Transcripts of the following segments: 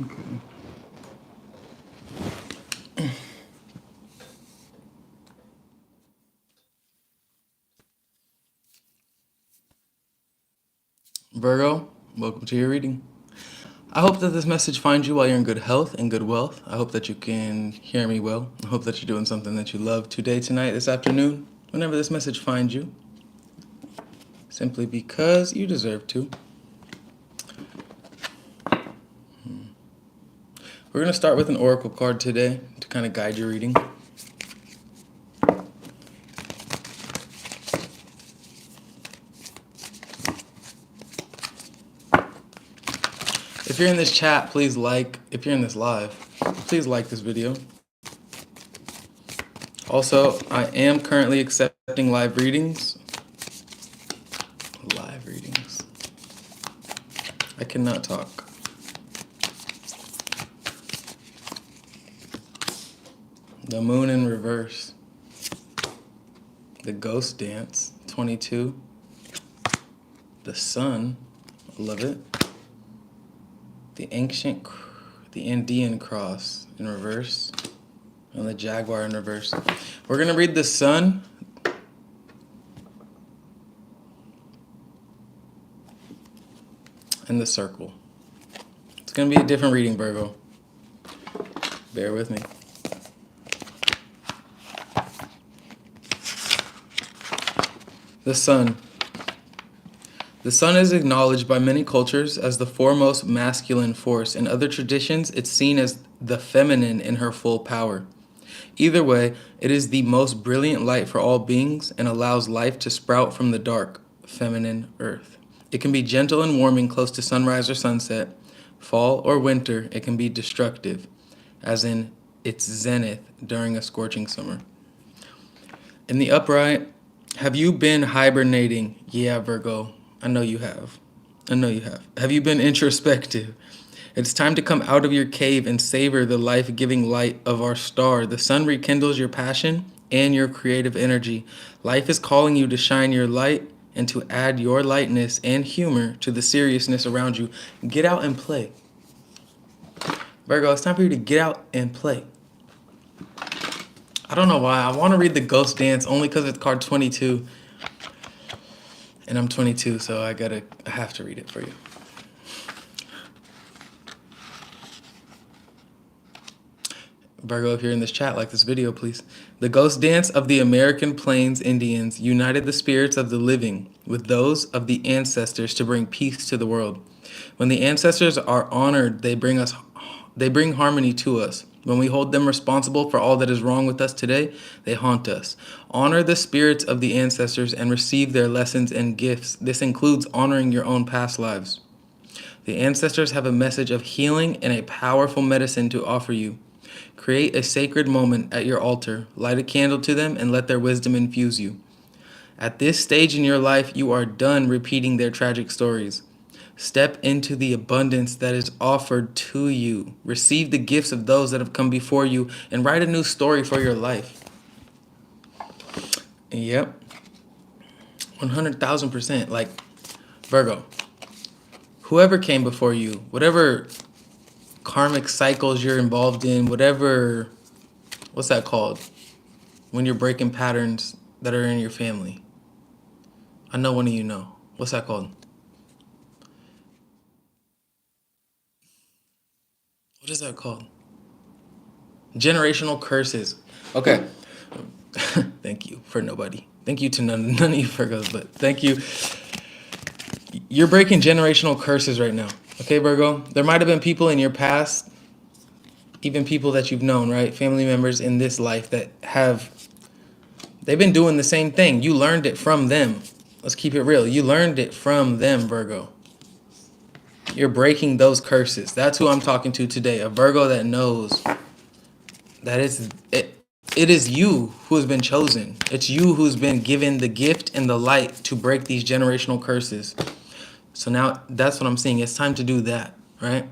Okay. Virgo, welcome to your reading. I hope that this message finds you while you're in good health and good wealth. I hope that you can hear me well. I hope that you're doing something that you love today, tonight, this afternoon, whenever this message finds you, simply because you deserve to. We're going to start with an oracle card today to kind of guide your reading. If you're in this chat, please like. If you're in this live, please like this video. Also, I am currently accepting live readings. Live readings. I cannot talk. The moon in reverse. The ghost dance, 22. The sun, I love it. The Andean cross in reverse. And the jaguar in reverse. We're going to read the sun. And the circle. It's going to be a different reading, Virgo. Bear with me. The sun. The sun is acknowledged by many cultures as the foremost masculine force. In other traditions, it's seen as the feminine in her full power. Either way, it is the most brilliant light for all beings and allows life to sprout from the dark, feminine earth. It can be gentle and warming close to sunrise or sunset. Fall or winter, it can be destructive, as in its zenith during a scorching summer. In the upright, have you been hibernating? Yeah, Virgo. I know you have. I know you have. Have you been introspective? It's time to come out of your cave and savor the life-giving light of our star. The sun rekindles your passion and your creative energy. Life is calling you to shine your light and to add your lightness and humor to the seriousness around you. Get out and play. Virgo, it's time for you to get out and play. I don't know why. I want to read the Ghost Dance only because it's card 22. And I'm 22, so I have to read it for you. Virgo, if you're in this chat, like this video, please. The Ghost Dance of the American Plains Indians united the spirits of the living with those of the ancestors to bring peace to the world. When the ancestors are honored, they bring harmony to us. When we hold them responsible for all that is wrong with us today, they haunt us. Honor the spirits of the ancestors and receive their lessons and gifts. This includes honoring your own past lives. The ancestors have a message of healing and a powerful medicine to offer you. Create a sacred moment at your altar, light a candle to them, and let their wisdom infuse you. At this stage in your life, you are done repeating their tragic stories. Step into the abundance that is offered to you. Receive the gifts of those that have come before you and write a new story for your life. Yep. 100,000%. Like, Virgo, whoever came before you, whatever karmic cycles you're involved in, whatever, what's that called? When you're breaking patterns that are in your family. I know one of you know. What's that called? What is that called? Generational curses. Okay. Thank you for nobody. Thank you to none of you Virgos, but thank you. You're breaking generational curses right now. Okay, Virgo? There might have been people in your past, even people that you've known, right? Family members in this life that they've been doing the same thing. You learned it from them. Let's keep it real. You learned it from them, Virgo. You're breaking those curses. That's who I'm talking to today. A Virgo that knows that it is you who has been chosen. It's you who's been given the gift and the light to break these generational curses. So now that's what I'm seeing. It's time to do that, right?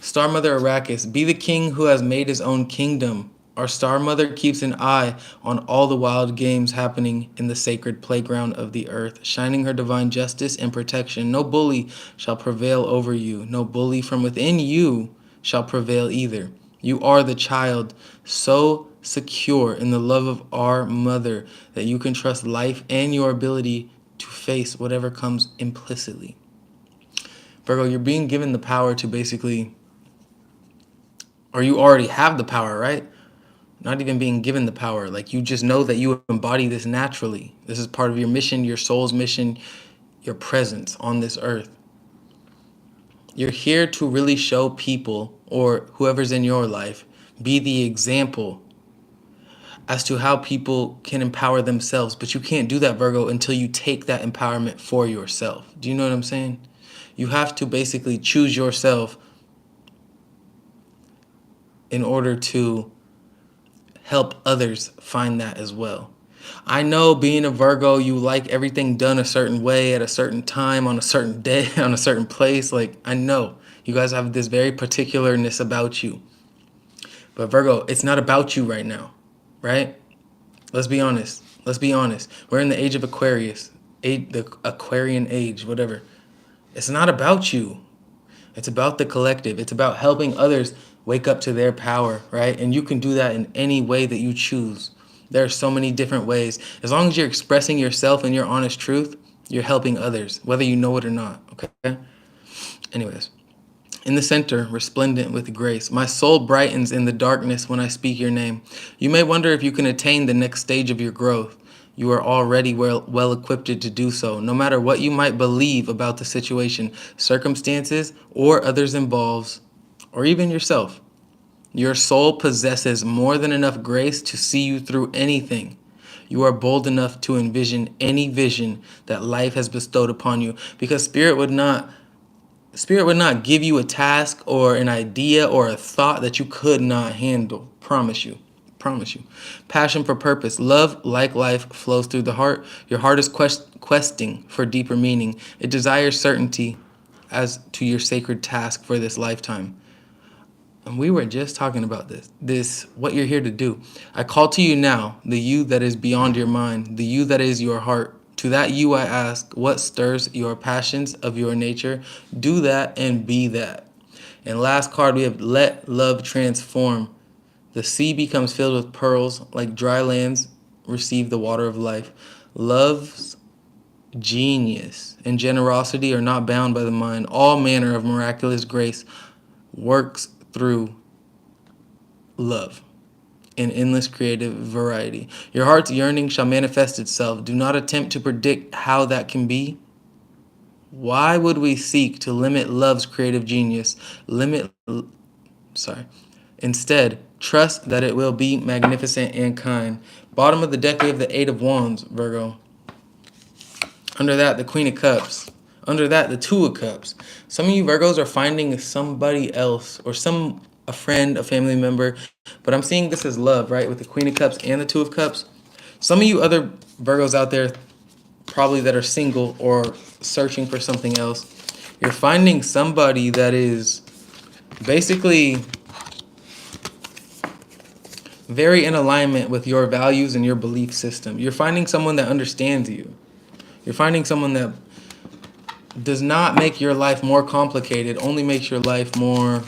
Star Mother Arrakis, be the king who has made his own kingdom. Our Star Mother keeps an eye on all the wild games happening in the sacred playground of the earth, shining her divine justice and protection. No bully shall prevail over you. No bully from within you shall prevail either. You are the child so secure in the love of our mother that you can trust life and your ability to face whatever comes implicitly. Virgo, you're being given the power to basically, or you already have the power, right? Not even being given the power. Like, you just know that you embody this naturally. This is part of your mission, your soul's mission, your presence on this earth. You're here to really show people, or whoever's in your life, be the example as to how people can empower themselves. But you can't do that, Virgo, until you take that empowerment for yourself. Do you know what I'm saying? You have to basically choose yourself in order to help others find that as well. I know, being a Virgo, you like everything done a certain way at a certain time on a certain day on a certain place. Like, I know you guys have this very particularness about you. But Virgo, it's not about you right now, right? Let's be honest. Let's be honest. We're in the age of Aquarius, the Aquarian age, whatever. It's not about you. It's about the collective. It's about helping others wake up to their power, right? And you can do that in any way that you choose. There are so many different ways. As long as you're expressing yourself and your honest truth, you're helping others, whether you know it or not, okay? Anyways, in the center, resplendent with grace, my soul brightens in the darkness when I speak your name. You may wonder if you can attain the next stage of your growth. You are already well equipped to do so, no matter what you might believe about the situation, circumstances, or others involved, or even yourself. Your soul possesses more than enough grace to see you through anything. You are bold enough to envision any vision that life has bestowed upon you, because Spirit would not give you a task or an idea or a thought that you could not handle. Promise you. Promise you. Passion for purpose. Love, like life, flows through the heart. Your heart is questing for deeper meaning. It desires certainty as to your sacred task for this lifetime. And we were just talking about this, what you're here to do. I call to you now, the you that is beyond your mind, the you that is your heart. To that you I ask, what stirs your passions of your nature? Do that and be that. And last card, we have let love transform. The sea becomes filled with pearls, like dry lands receive the water of life. Love's genius and generosity are not bound by the mind. All manner of miraculous grace works through love in endless creative variety. Your heart's yearning shall manifest itself. Do not attempt to predict how that can be. Why would we seek to limit love's creative genius? Instead, trust that it will be magnificent and kind. Bottom of the deck, we have the Eight of Wands, Virgo. Under that, the Queen of Cups. Under that, the Two of Cups. Some of you Virgos are finding somebody else, or a friend, a family member, but I'm seeing this as love, right? With the Queen of Cups and the Two of Cups. Some of you other Virgos out there, probably that are single or searching for something else, you're finding somebody that is basically very in alignment with your values and your belief system. You're finding someone that understands you. You're finding someone that does not make your life more complicated, only makes your life more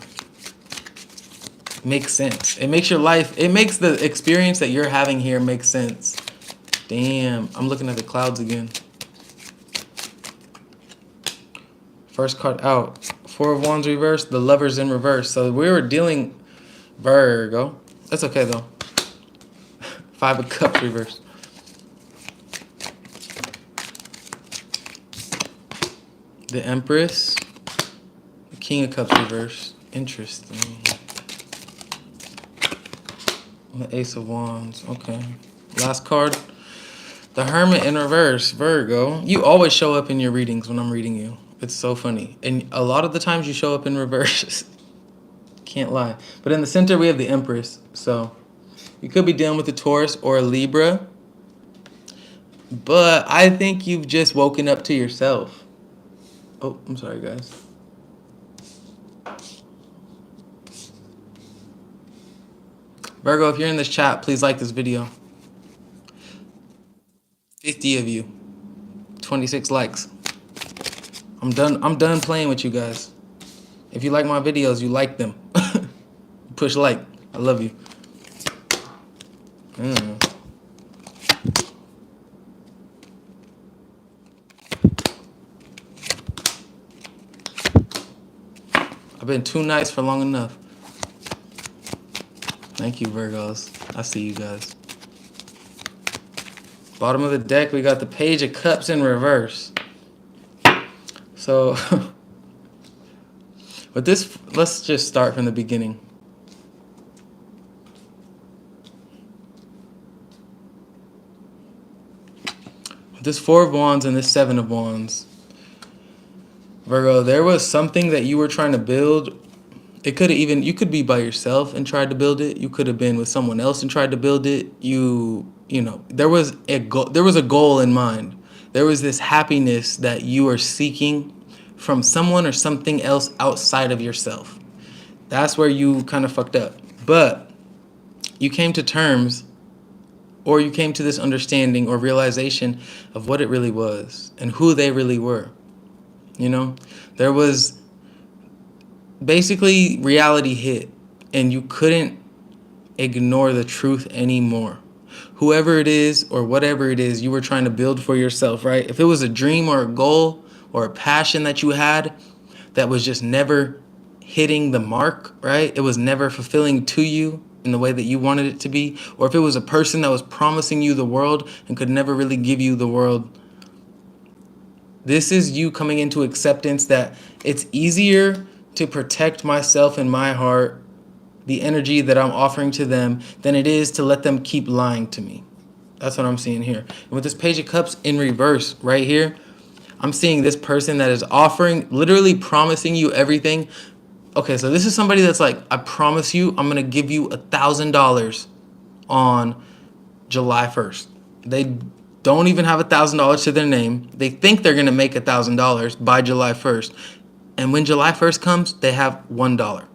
make sense. It makes the experience that you're having here make sense. Damn, I'm looking at the clouds again. First card out. Four of Wands reversed, the Lovers in reverse. So we were dealing Virgo. That's okay though. Five of Cups reversed. The Empress. The King of Cups reversed. Interesting. The Ace of Wands. Okay. Last card. The Hermit in reverse. Virgo. You always show up in your readings when I'm reading you. It's so funny. And a lot of the times you show up in reverse. Can't lie. But in the center we have the Empress. So you could be dealing with a Taurus or a Libra. But I think you've just woken up to yourself. Oh, I'm sorry, guys. Virgo, if you're in this chat, please like this video. 50 of you. 26 likes. I'm done playing with you guys. If you like my videos, you like them. Push like. I love you. I've been too nice for long enough. Thank you, Virgos. I see you guys. Bottom of the deck, we got the Page of Cups in reverse. So, with this, let's just start from the beginning. With this Four of Wands and this Seven of Wands, Virgo, there was something that you were trying to build. It could have even, you could be by yourself and tried to build it. You could have been with someone else and tried to build it. You know, there was a goal in mind. There was this happiness that you were seeking from someone or something else outside of yourself. That's where you kind of fucked up. But you came to terms, or you came to this understanding or realization of what it really was and who they really were. You know, there was basically reality hit and you couldn't ignore the truth anymore. Whoever it is or whatever it is you were trying to build for yourself, right? If it was a dream or a goal or a passion that you had that was just never hitting the mark, right? It was never fulfilling to you in the way that you wanted it to be. Or if it was a person that was promising you the world and could never really give you the world. This is you coming into acceptance that it's easier to protect myself and my heart, the energy that I'm offering to them, than it is to let them keep lying to me. That's what I'm seeing here. And with this Page of Cups in reverse right here, I'm seeing this person that is offering, literally promising you everything. Okay, so this is somebody that's like, I promise you, I'm going to give you $1,000 on July 1st. They don't even have $1,000 to their name. They think they're going to make $1,000 by July 1st. And when July 1st comes, they have $1.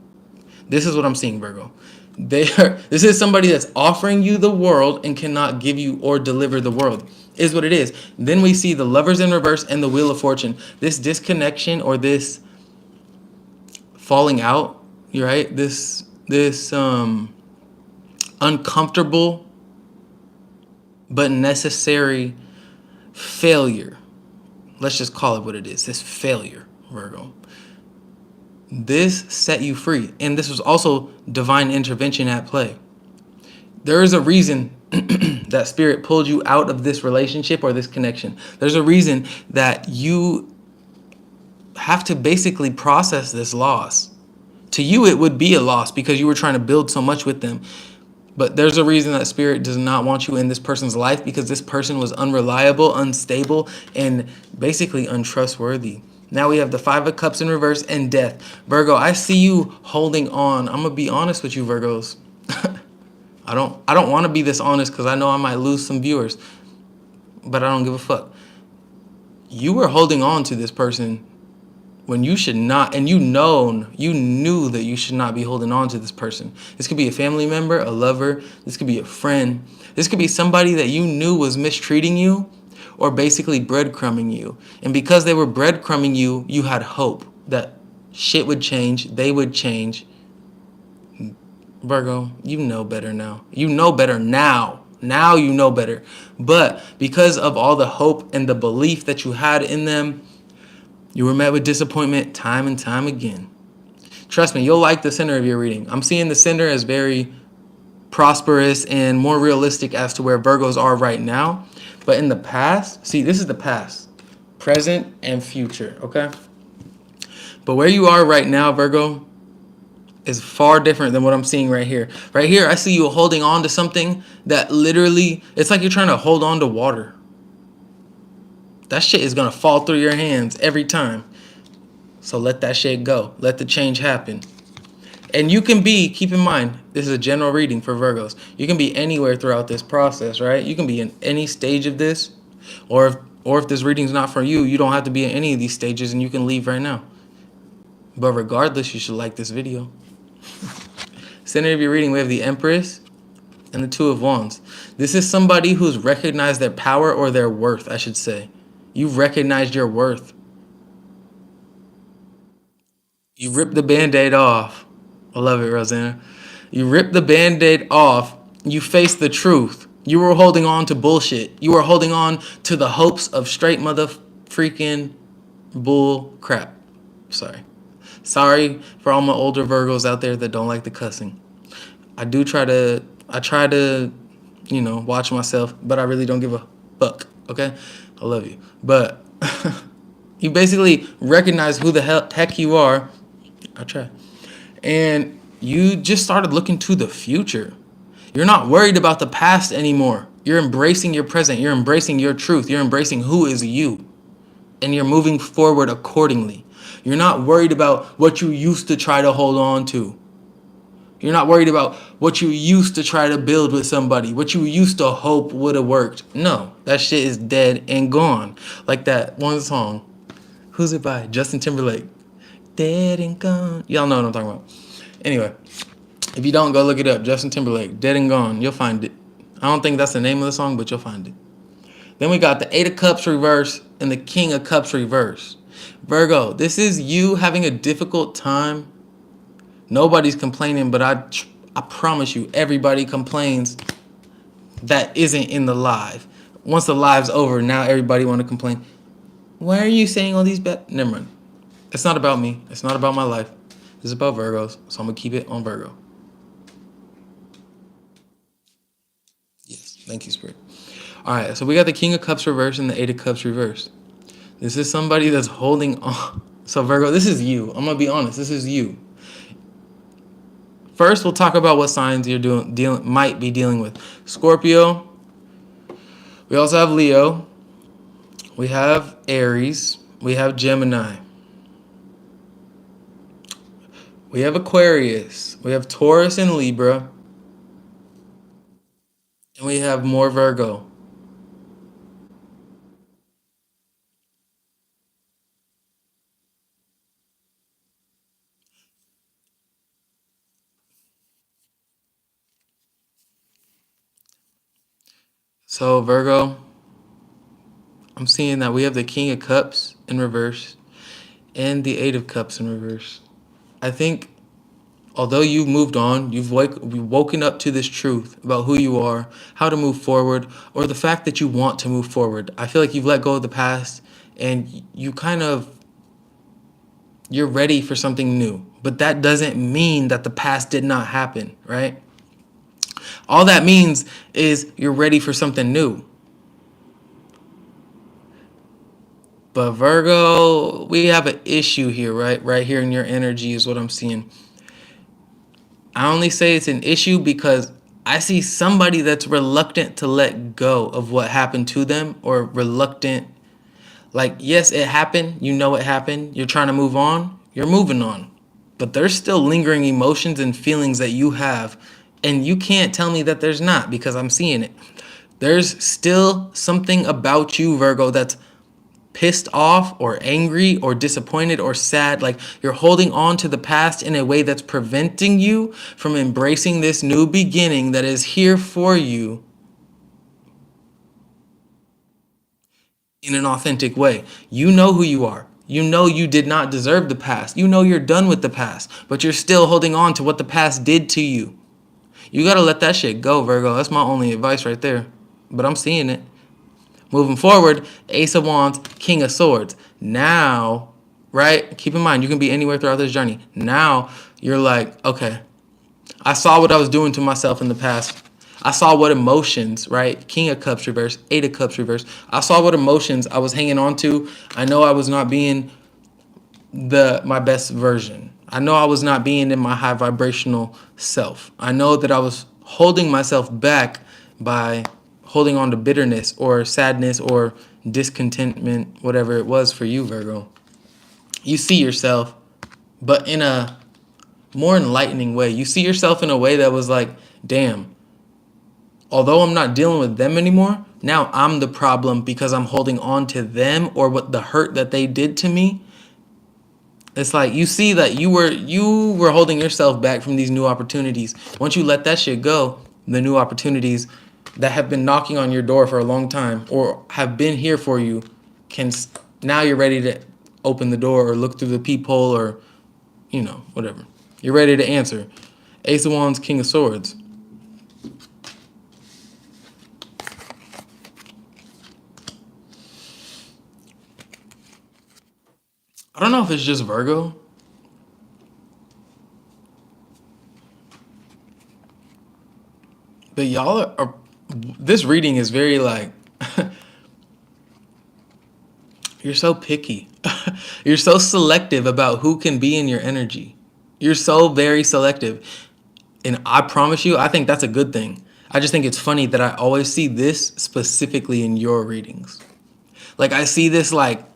This is what I'm seeing, Virgo. This is somebody that's offering you the world and cannot give you or deliver the world, is what it is. Then we see the Lovers in reverse and the Wheel of Fortune. This disconnection or this falling out, right? This uncomfortable but necessary failure. Let's just call it what it is. This failure, Virgo. This set you free. And this was also divine intervention at play. There is a reason that Spirit pulled you out of this relationship or this connection. There's a reason that you have to basically process this loss. To you, it would be a loss because you were trying to build so much with them. But there's a reason that Spirit does not want you in this person's life, because this person was unreliable, unstable, and basically untrustworthy. Now we have the Five of Cups in reverse and Death. Virgo, I see you holding on. I'm going to be honest with you, Virgos. I don't want to be this honest because I know I might lose some viewers. But I don't give a fuck. You were holding on to this person when you should not, and you knew that you should not be holding on to this person. This could be a family member, a lover. This could be a friend. This could be somebody that you knew was mistreating you or basically breadcrumbing you. And because they were breadcrumbing you, you had hope that shit would change, they would change. Virgo, you know better now. You know better now. Now you know better. But because of all the hope and the belief that you had in them, you were met with disappointment time and time again. Trust me, you'll like the center of your reading. I'm seeing the center as very prosperous and more realistic as to where Virgos are right now. But in the past, see, this is the past, present, and future, okay? But where you are right now, Virgo, is far different than what I'm seeing right here. Right here, I see you holding on to something that literally, it's like you're trying to hold on to water. That shit is going to fall through your hands every time. So let that shit go. Let the change happen. And you can be, keep in mind, this is a general reading for Virgos. You can be anywhere throughout this process, right? You can be in any stage of this. Or if this reading's not for you, you don't have to be in any of these stages and you can leave right now. But regardless, you should like this video. Center of your reading, we have the Empress and the Two of Wands. This is somebody who's recognized their power or their worth, I should say. You've recognized your worth. You ripped the Band-Aid off. I love it, Rosanna. You ripped the band-aid off. You faced the truth. You were holding on to bullshit. You were holding on to the hopes of straight mother freaking bull crap. Sorry. Sorry for all my older Virgos out there that don't like the cussing. I try to, watch myself, but I really don't give a fuck, okay? I love you. But you basically recognize who the heck you are. I try. And you just started looking to the future. You're not worried about the past anymore. You're embracing your present. You're embracing your truth. You're embracing who is you. And you're moving forward accordingly. You're not worried about what you used to try to hold on to. You're not worried about what you used to try to build with somebody, what you used to hope would have worked. No, that shit is dead and gone. Like that one song. Who's it by? Justin Timberlake. Dead and gone. Y'all know what I'm talking about. Anyway, if you don't, go look it up. Justin Timberlake, Dead and Gone. You'll find it. I don't think that's the name of the song, but you'll find it. Then we got the Eight of Cups reverse and the King of Cups reverse. Virgo, this is you having a difficult time. Nobody's complaining, but I promise you, everybody complains that isn't in the live. Once the live's over, now everybody want to complain. Why are you saying all these bad? Never mind. It's not about me. It's not about my life. It's about Virgos, so I'm going to keep it on Virgo. Yes, thank you, Spirit. All right, so we got the King of Cups reverse and the Eight of Cups reverse. This is somebody that's holding on. So Virgo, this is you. I'm going to be honest. This is you. First, we'll talk about what signs you're might be dealing with. Scorpio. We also have Leo. We have Aries. We have Gemini. We have Aquarius. We have Taurus and Libra. And we have more Virgo. So Virgo, I'm seeing that we have the King of Cups in reverse and the Eight of Cups in reverse. I think although you've moved on, you've woken up to this truth about who you are, how to move forward, or the fact that you want to move forward. I feel like you've let go of the past and you're ready for something new. But that doesn't mean that the past did not happen, right? All that means is you're ready for something new. But Virgo, we have an issue here, right? Right here in your energy is what I'm seeing. I only say it's an issue because I see somebody that's reluctant to let go of what happened to them, or reluctant. Like, yes, it happened. You know it happened. You're trying to move on. You're moving on. But there's still lingering emotions and feelings that you have. And you can't tell me that there's not, because I'm seeing it. There's still something about you, Virgo, that's pissed off or angry or disappointed or sad. Like you're holding on to the past in a way that's preventing you from embracing this new beginning that is here for you in an authentic way. You know who you are. You know you did not deserve the past. You know you're done with the past, but you're still holding on to what the past did to you. You got to let that shit go, Virgo. That's my only advice right there. But I'm seeing it. Moving forward, Ace of Wands, King of Swords. Now, right? Keep in mind, you can be anywhere throughout this journey. Now, you're like, okay, I saw what I was doing to myself in the past. I saw what emotions, right? King of Cups reverse, Eight of Cups reverse. I saw what emotions I was hanging on to. I know I was not being my best version. I know I was not being in my high vibrational self. I know that I was holding myself back by holding on to bitterness or sadness or discontentment, whatever it was for you, Virgo. You see yourself, but in a more enlightening way. You see yourself in a way that was like, damn, although I'm not dealing with them anymore, now I'm the problem because I'm holding on to them or what the hurt that they did to me. It's like you see that you were holding yourself back from these new opportunities. Once you let that shit go, the new opportunities that have been knocking on your door for a long time or have been here for you now you're ready to open the door or look through the peephole or whatever. You're ready to answer. Ace of Wands, King of Swords. I don't know if it's just Virgo. But y'all are this reading is very like you're so picky. You're so selective about who can be in your energy. You're so very selective. And I promise you, I think that's a good thing. I just think it's funny that I always see this specifically in your readings. Like I see this like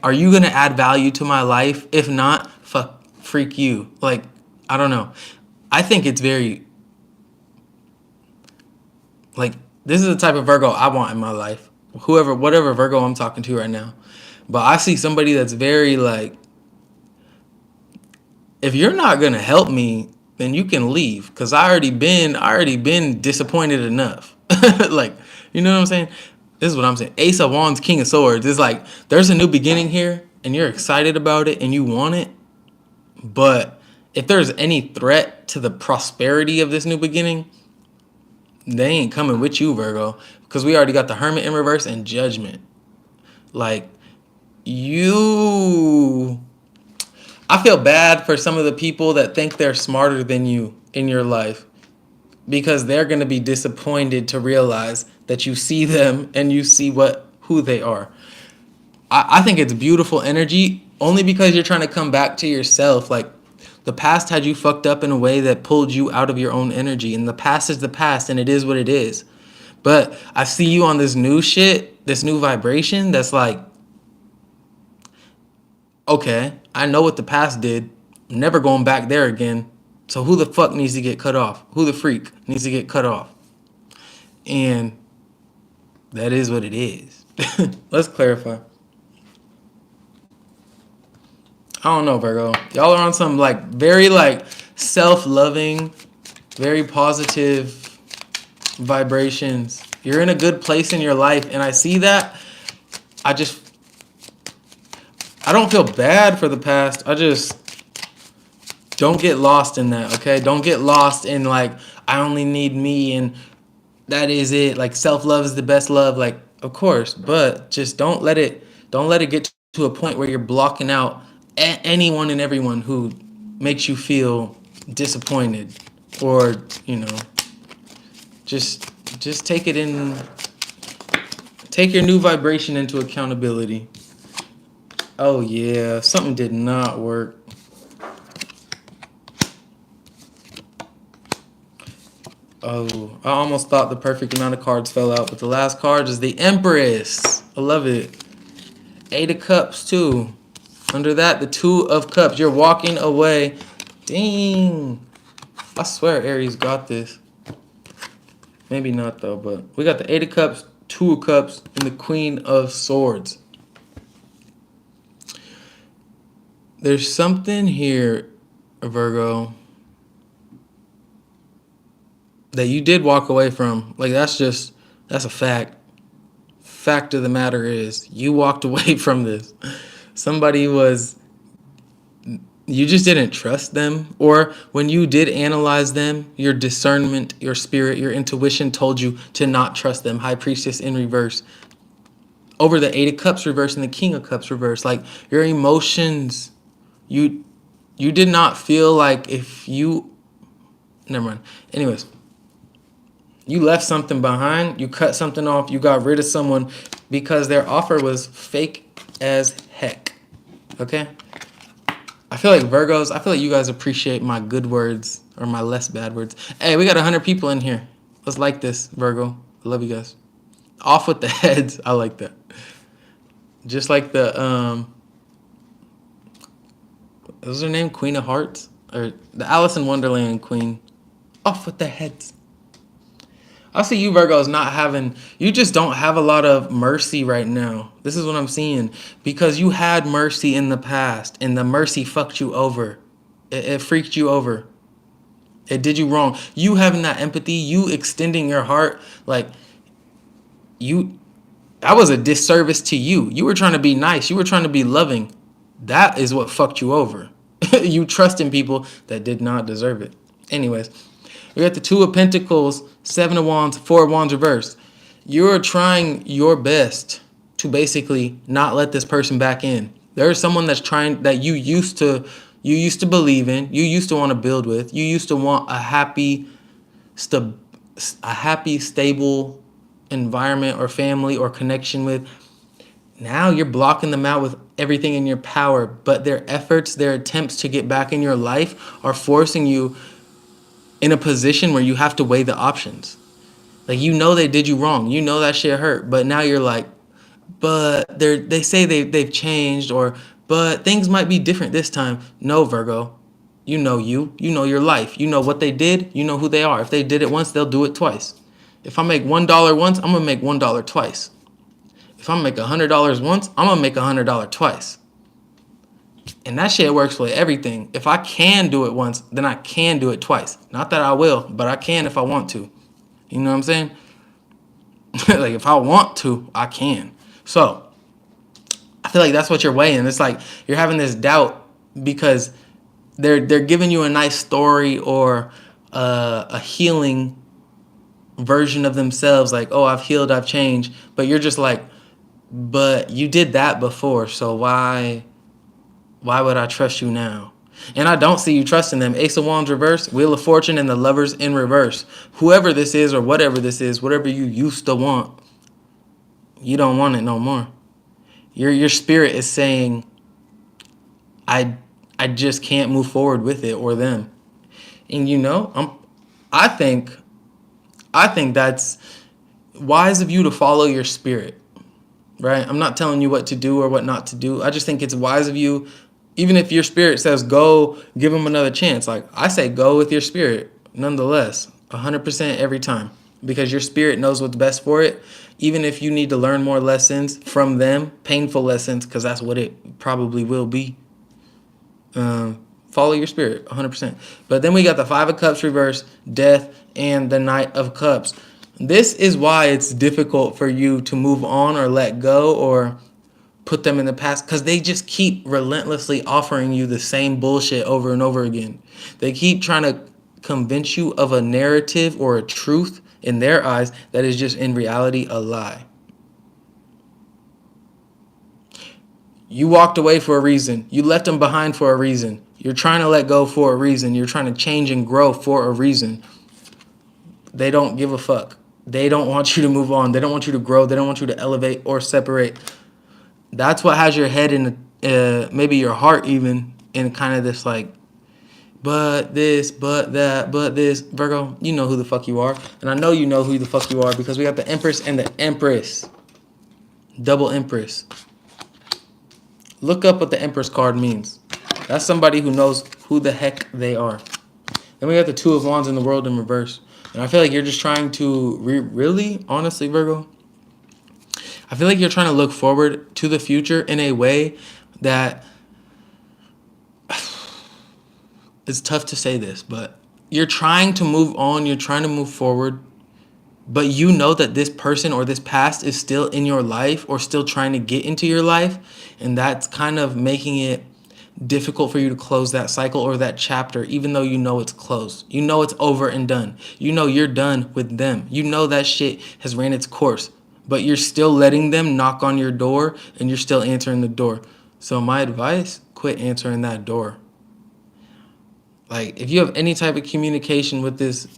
are you going to add value to my life? If not, freak you. Like I don't know. I think it's very like this is the type of Virgo I want in my life. Whatever Virgo I'm talking to right now. But I see somebody that's very like, if you're not gonna help me, then you can leave. Cause I already been disappointed enough. Like, you know what I'm saying? This is what I'm saying. Ace of Wands, King of Swords. It's like there's a new beginning here, and you're excited about it, and you want it. But if there's any threat to the prosperity of this new beginning, they ain't coming with you, Virgo, because we already got the Hermit in reverse and Judgment. Like, you. I feel bad for some of the people that think they're smarter than you in your life because they're going to be disappointed to realize that you see them and you see who they are. I think it's beautiful energy only because you're trying to come back to yourself. Like, the past had you fucked up in a way that pulled you out of your own energy, and the past is the past, and it is what it is. But I see you on this new shit, this new vibration that's like, okay, I know what the past did. I'm never going back there again. So who the fuck needs to get cut off? Who the freak needs to get cut off? And that is what it is. Let's clarify. I don't know, Virgo. Y'all are on some like very like self-loving, very positive vibrations. You're in a good place in your life, and I see that. I don't feel bad for the past. I just don't get lost in that, okay? Don't get lost in like I only need me and that is it. Like self-love is the best love, like of course, but just don't let it get to a point where you're blocking out anyone and everyone who makes you feel disappointed or, you know, just take your new vibration into accountability. Oh yeah, something did not work. Oh, I almost thought the perfect amount of cards fell out, but the last card is the Empress. I love it. 8 of Cups too. Under that, the 2 of Cups. You're walking away. Dang. I swear Aries got this. Maybe not though, but we got the 8 of Cups, 2 of Cups, and the Queen of Swords. There's something here, Virgo, that you did walk away from. Like that's a fact. Fact of the matter is you walked away from this. You just didn't trust them, or when you did analyze them, your discernment, your spirit, your intuition told you to not trust them. High Priestess in reverse. Over the 8 of Cups reverse and the King of Cups reverse. Like your emotions, you did not feel like never mind. Anyways, you left something behind, you cut something off, you got rid of someone because their offer was fake as heck. Okay? I feel like you guys appreciate my good words or my less bad words. Hey, we got 100 people in here. Let's like this, Virgo. I love you guys. Off with the heads. I like that. Just like the, what was her name? Queen of Hearts? Or the Alice in Wonderland Queen. Off with the heads. I see you Virgos you just don't have a lot of mercy right now. This is what I'm seeing. Because you had mercy in the past and the mercy fucked you over. It freaked you over. It did you wrong. You having that empathy, you extending your heart, like that was a disservice to you. You were trying to be nice. You were trying to be loving. That is what fucked you over. You trust in people that did not deserve it. Anyways, we got the Two of Pentacles, Seven of Wands, Four of Wands reversed. You're trying your best to basically not let this person back in. There's someone that's trying that you used to believe in, you used to want to build with, you used to want sta- a happy, stable environment or family or connection with. Now you're blocking them out with everything in your power, but their efforts, their attempts to get back in your life are forcing you in a position where you have to weigh the options. Like, you know they did you wrong. You know that shit hurt, but now you're like, but they say they've changed, or but things might be different this time. No, Virgo. You know your life. You know what they did, you know who they are. If they did it once, they'll do it twice. If I make $1 once, I'm gonna make $1 twice. If I make $100 once, I'm gonna make $100 twice. And that shit works for everything. If I can do it once, then I can do it twice. Not that I will, but I can if I want to. You know what I'm saying? Like, if I want to, I can. So I feel like that's what you're weighing. It's like you're having this doubt because they're giving you a nice story or a healing version of themselves. Like, oh, I've healed, I've changed. But you're just like, but you did that before, so why would I trust you now? And I don't see you trusting them. Ace of Wands reverse, Wheel of Fortune, and the Lovers in reverse. Whoever this is or whatever this is, whatever you used to want, you don't want it no more. Your spirit is saying, I I just can't move forward with it or them. And I think I think that's wise of you to follow your spirit, right? I'm not telling you what to do or what not to do. I just think it's wise of you, even if your spirit says go, give them another chance. Like, I say, go with your spirit, nonetheless, 100% every time, because your spirit knows what's best for it. Even if you need to learn more lessons from them, painful lessons, because that's what it probably will be. Follow your spirit, 100%. But then we got the Five of Cups reverse, Death, and the Knight of Cups. This is why it's difficult for you to move on or let go or put them in the past, because they just keep relentlessly offering you the same bullshit over and over again. They keep trying to convince you of a narrative or a truth in their eyes that is just in reality a lie. You walked away for a reason. You left them behind for a reason. You're trying to let go for a reason. You're trying to change and grow for a reason. They don't give a fuck. They don't want you to move on. They don't want you to grow. They don't want you to elevate or separate. That's what has your head in, maybe your heart even, in kind of this like, but this, but that, but this. Virgo, you know who the fuck you are. And I know you know who the fuck you are, because we got the Empress and the Empress. Double Empress. Look up what the Empress card means. That's somebody who knows who the heck they are. Then we got the Two of Wands in the World in reverse. And I feel like you're just trying to, really, honestly, Virgo, I feel like you're trying to look forward to the future in a way that, it's tough to say this, but you're trying to move on, you're trying to move forward, but you know that this person or this past is still in your life or still trying to get into your life, and that's kind of making it difficult for you to close that cycle or that chapter, even though you know it's closed. You know it's over and done. You know you're done with them. You know that shit has ran its course, but you're still letting them knock on your door and you're still answering the door. So my advice, quit answering that door. Like, if you have any type of communication with this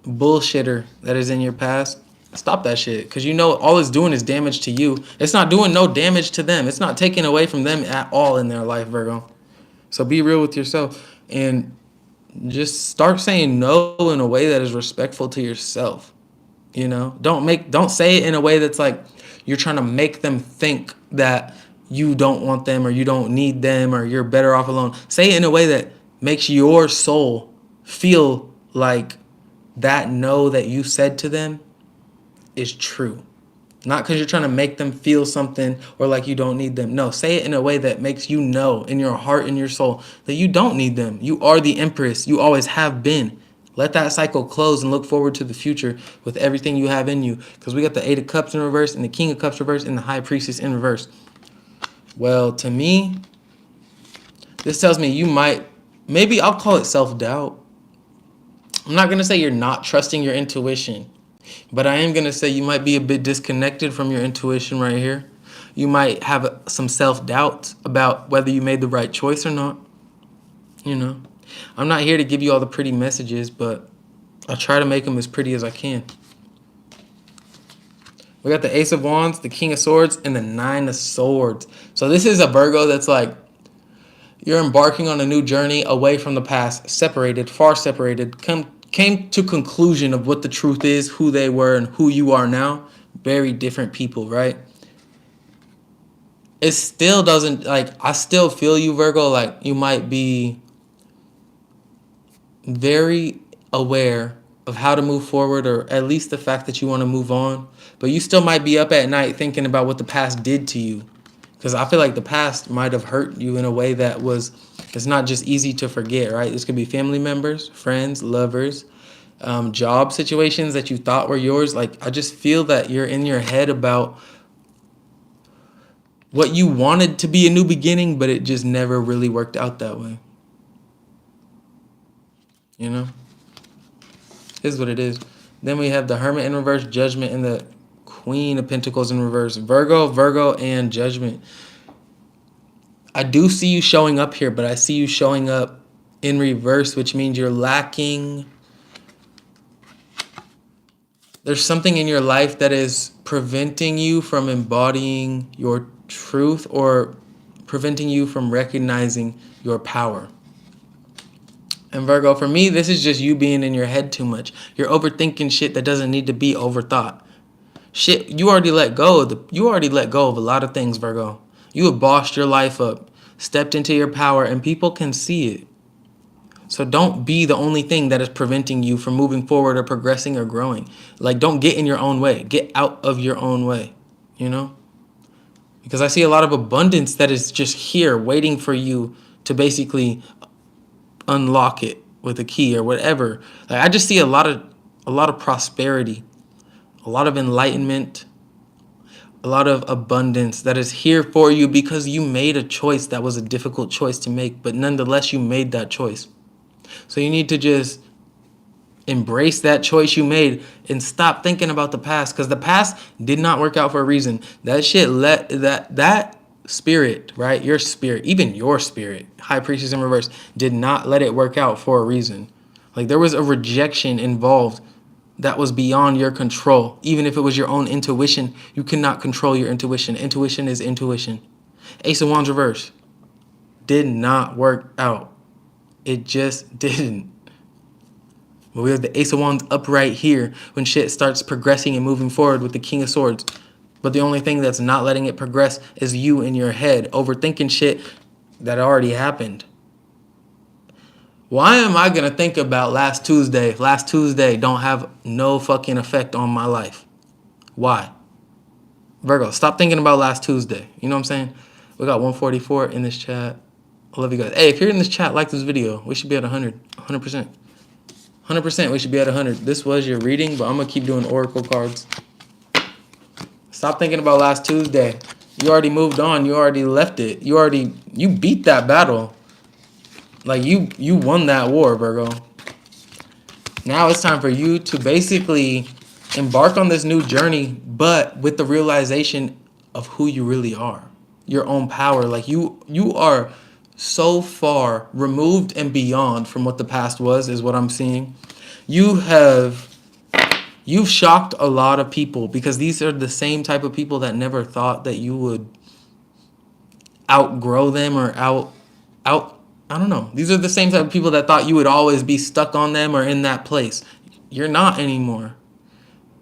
bullshitter that is in your past, stop that shit, because you know all it's doing is damage to you. It's not doing no damage to them. It's not taking away from them at all in their life, Virgo. So be real with yourself and just start saying no in a way that is respectful to yourself. Don't say it in a way that's like you're trying to make them think that you don't want them or you don't need them or you're better off alone. Say it in a way that makes your soul feel like that no that you said to them is true. Not because you're trying to make them feel something or like you don't need them. No, say it in a way that makes you know in your heart and your soul that you don't need them. You are the Empress. You always have been. Let that cycle close and look forward to the future with everything you have in you. Because we got the Eight of Cups in reverse and the King of Cups reverse and the High Priestess in reverse. Well, to me, This tells me you might, maybe I'll call it self-doubt. I'm not going to say you're not trusting your intuition, but I am going to say you might be a bit disconnected from your intuition right here. You might have some self-doubt about whether you made the right choice or not. You know, I'm not here to give you all the pretty messages, but I'll try to make them as pretty as I can. We got the Ace of Wands, the King of Swords, and the Nine of Swords. So this is a Virgo that's like, you're embarking on a new journey away from the past, separated, far separated, came to conclusion of what the truth is, who they were, and who you are now. Very different people, right? It still doesn't, like, I still feel you, Virgo, like you might be very aware of how to move forward, or at least the fact that you want to move on. But you still might be up at night thinking about what the past did to you. Because I feel like the past might have hurt you in a way that was, it's not just easy to forget, right? This could be family members, friends, lovers, job situations that you thought were yours. Like, I just feel that you're in your head about what you wanted to be a new beginning, but it just never really worked out that way. You know? Is what it is. Then we have the Hermit in reverse, Judgment, and the Queen of Pentacles in reverse. Virgo, and Judgment. I do see you showing up here, but I see you showing up in reverse, which means you're lacking. There's something in your life that is preventing you from embodying your truth, or preventing you from recognizing your power. And Virgo, for me, this is just you being in your head too much. You're overthinking shit that doesn't need to be overthought. Shit, you already let go of a lot of things, Virgo. You have bossed your life up, stepped into your power, and people can see it. So don't be the only thing that is preventing you from moving forward or progressing or growing. Like, don't get in your own way. Get out of your own way, you know? Because I see a lot of abundance that is just here waiting for you to basically unlock it with a key or whatever. Like, I just see a lot of prosperity, a lot of enlightenment, a lot of abundance that is here for you because you made a choice that was a difficult choice to make, but nonetheless you made that choice. So you need to just embrace that choice you made and stop thinking about the past, because the past did not work out for a reason. That shit that spirit, right? Your spirit, even your spirit, High Priestess in reverse, did not let it work out for a reason. Like, there was a rejection involved that was beyond your control. Even if it was your own intuition, you cannot control your intuition. Intuition is intuition. Ace of Wands reverse did not work out. It just didn't. But we have the Ace of Wands up right here when shit starts progressing and moving forward with the King of Swords. But the only thing that's not letting it progress is you in your head, overthinking shit that already happened. Why am I going to think about last Tuesday? Last Tuesday don't have no fucking effect on my life. Why? Virgo, stop thinking about last Tuesday. You know what I'm saying? We got 144 in this chat. I love you guys. Hey, if you're in this chat, like this video. We should be at 100. 100%. 100% we should be at 100. This was your reading, but I'm going to keep doing oracle cards. Stop thinking about last Tuesday. You already moved on. You already left it. You beat that battle. Like, you won that war, Virgo. Now it's time for you to basically embark on this new journey, but with the realization of who you really are. Your own power. Like, you are so far removed and beyond from what the past was, is what I'm seeing. You've shocked a lot of people, because these are the same type of people that never thought that you would outgrow them or I don't know. These are the same type of people that thought you would always be stuck on them or in that place. You're not anymore.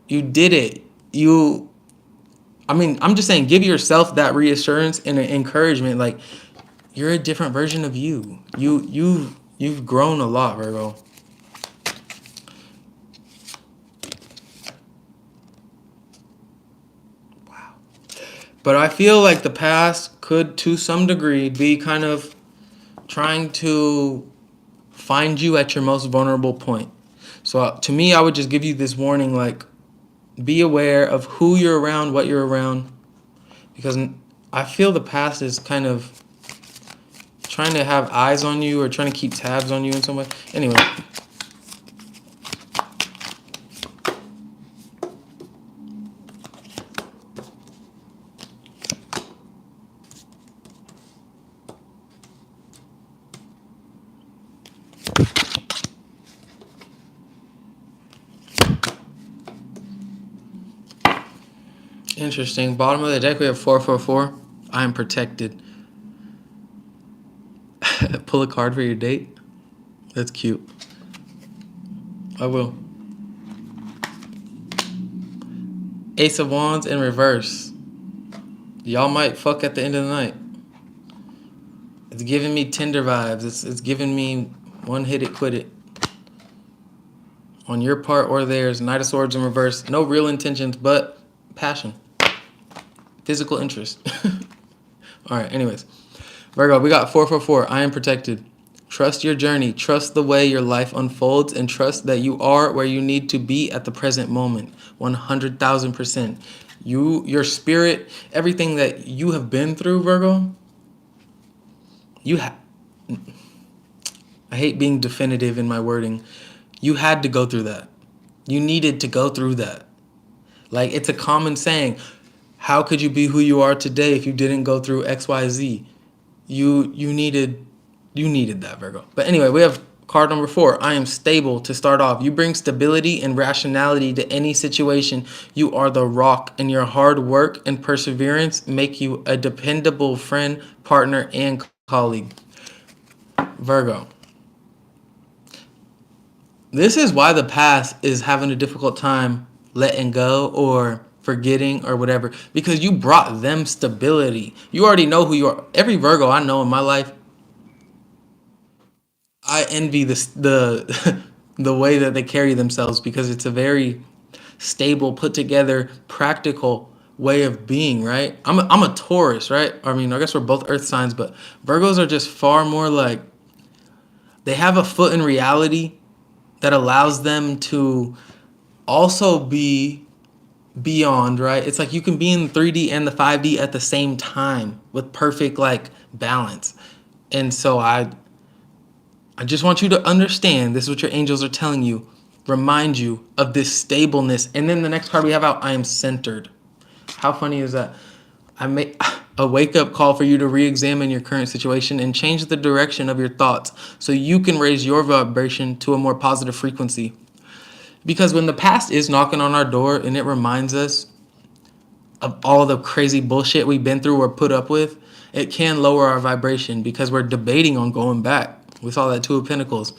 You did it. I'm just saying, give yourself that reassurance and encouragement. Like, you're a different version of you. You've grown a lot, Virgo. Wow. But I feel like the past could, to some degree, be kind of trying to find you at your most vulnerable point. So to me, I would just give you this warning, like, be aware of who you're around, what you're around, because I feel the past is kind of trying to have eyes on you or trying to keep tabs on you in some way. Anyway. Interesting. Bottom of the deck, we have 444. I am protected. Pull a card for your date. That's cute. I will. Ace of Wands in reverse. Y'all might fuck at the end of the night. It's giving me Tinder vibes. It's giving me one hit it, quit it. On your part or theirs. Knight of Swords in reverse. No real intentions, but passion. Physical interest. All right, anyways. Virgo, we got 444. I am protected. Trust your journey. Trust the way your life unfolds and trust that you are where you need to be at the present moment. 100,000%. Your spirit, everything that you have been through, Virgo, I hate being definitive in my wording. You had to go through that. You needed to go through that. Like, it's a common saying. How could you be who you are today if you didn't go through XYZ? You needed that, Virgo. But anyway, we have card number 4. I am stable to start off. You bring stability and rationality to any situation. You are the rock, and your hard work and perseverance make you a dependable friend, partner, and colleague. Virgo. This is why the past is having a difficult time letting go or forgetting or whatever, because you brought them stability. You already know who you are. Every Virgo I know in my life, I envy the the way that they carry themselves because it's a very stable, put together, practical way of being, right? I'm a Taurus, right? I mean, I guess we're both earth signs, but Virgos are just far more like, they have a foot in reality that allows them to also be beyond, right? It's like you can be in 3D and the 5D at the same time with perfect like balance. And so I just want you to understand, this is what your angels are telling you. Remind you of this stableness. And then the next card we have out, I am centered. How funny is that? I make a wake-up call for you to re-examine your current situation and change the direction of your thoughts so you can raise your vibration to a more positive frequency. Because when the past is knocking on our door and it reminds us of all the crazy bullshit we've been through or put up with, it can lower our vibration because we're debating on going back. We saw that 2 of Pentacles.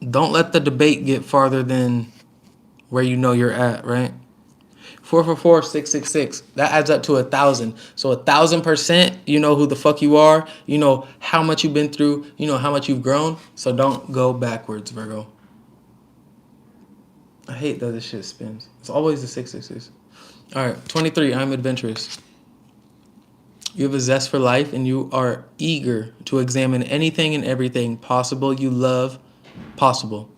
Don't let the debate get farther than where you know you're at, right? 444 666. That adds up to 1,000. So 1,000%, you know who the fuck you are. You know how much you've been through. You know how much you've grown. So don't go backwards, Virgo. I hate that this shit spins. It's always the 666. All right, 23. I'm adventurous. You have a zest for life and you are eager to examine anything and everything possible. You love possible.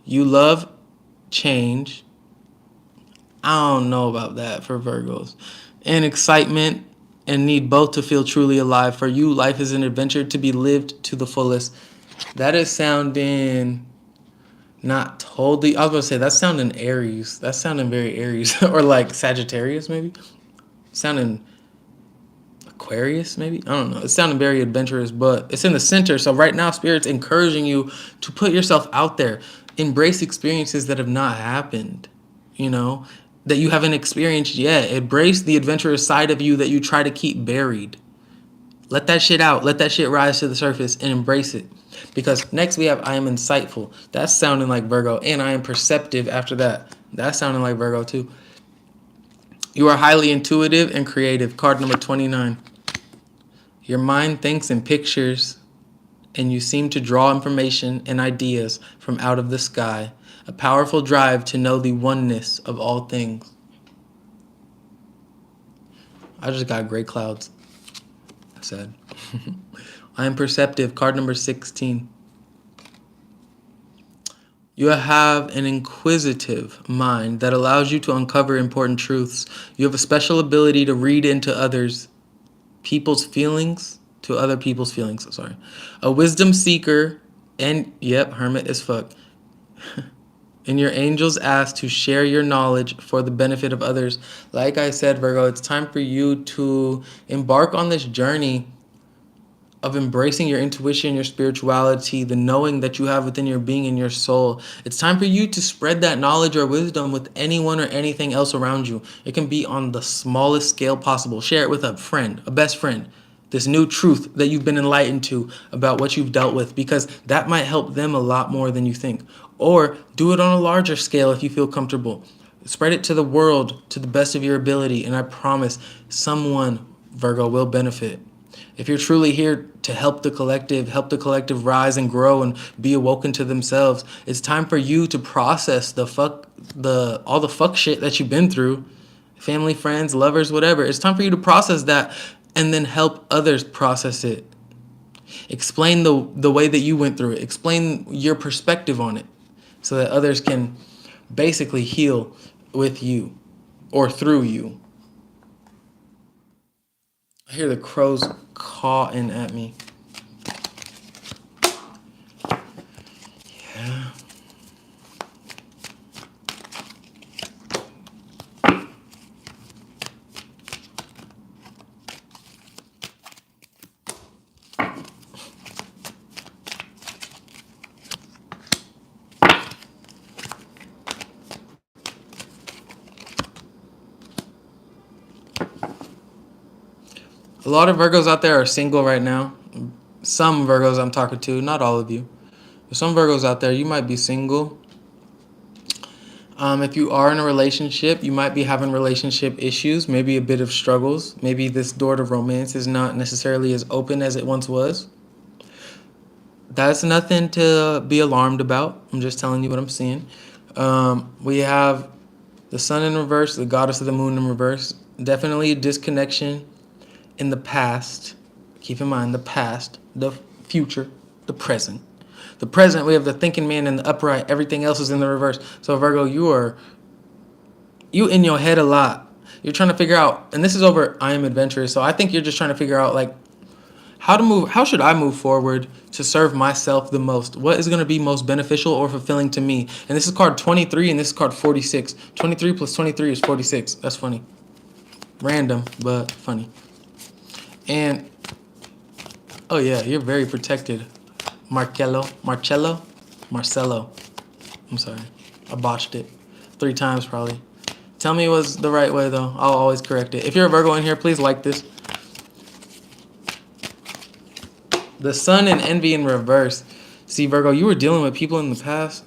You love change. I don't know about that for Virgos. And excitement, and need both to feel truly alive. For you, life is an adventure to be lived to the fullest. That is sounding not totally, I was going to say, that's sounding Aries. That's sounding very Aries. Or like Sagittarius, maybe? Sounding Aquarius, maybe? I don't know. It's sounding very adventurous, but it's in the center. So right now, Spirit's encouraging you to put yourself out there. Embrace experiences that have not happened, you know, that you haven't experienced yet. Embrace the adventurous side of you that you try to keep buried. Let that shit out. Let that shit rise to the surface and embrace it. Because next we have I am insightful. That's sounding like Virgo. And I am perceptive after that. That's sounding like Virgo too. You are highly intuitive and creative. Card number 29. Your mind thinks in pictures and you seem to draw information and ideas from out of the sky. A powerful drive to know the oneness of all things. I just got gray clouds. Sad. I am perceptive. Card number 16. You have an inquisitive mind that allows you to uncover important truths. You have a special ability to read into others, people's feelings, to other people's feelings. Sorry. A wisdom seeker and, yep, hermit as fuck. And your angels ask to share your knowledge for the benefit of others. Like I said, Virgo, it's time for you to embark on this journey of embracing your intuition, your spirituality, the knowing that you have within your being and your soul. It's time for you to spread that knowledge or wisdom with anyone or anything else around you. It can be on the smallest scale possible. Share it with a friend, a best friend. This new truth that you've been enlightened to about what you've dealt with, because that might help them a lot more than you think. Or do it on a larger scale if you feel comfortable. Spread it to the world to the best of your ability, and I promise someone, Virgo, will benefit. If you're truly here to help the collective rise and grow and be awoken to themselves, it's time for you to process all the fuck shit that you've been through, family, friends, lovers, whatever. It's time for you to process that and then help others process it. Explain the way that you went through it. Explain your perspective on it so that others can basically heal with you or through you. I hear the crows cawing at me. Yeah. A lot of Virgos out there are single right now. Some Virgos I'm talking to, not all of you. But some Virgos out there, you might be single. If you are in a relationship, you might be having relationship issues, maybe a bit of struggles. Maybe this door to romance is not necessarily as open as it once was. That's nothing to be alarmed about. I'm just telling you what I'm seeing. We have the sun in reverse, the goddess of the moon in reverse. Definitely a disconnection in the past. Keep in mind the past, the future, the present. The present, we have the thinking man in the upright. Everything else is in the reverse. So Virgo, you in your head a lot. You're trying to figure out, and this is over I am adventurous. So I think you're just trying to figure out like how should I move forward to serve myself the most? What is going to be most beneficial or fulfilling to me? And this is card 23 and this is card 46. 23 plus 23 is 46. That's funny. Random, but funny. And oh yeah, you're very protected. Marcello. I'm sorry. I botched it 3 times probably. Tell me it was the right way though. I'll always correct it. If you're a Virgo in here, please like this. The sun and envy in reverse. See, Virgo, you were dealing with people in the past.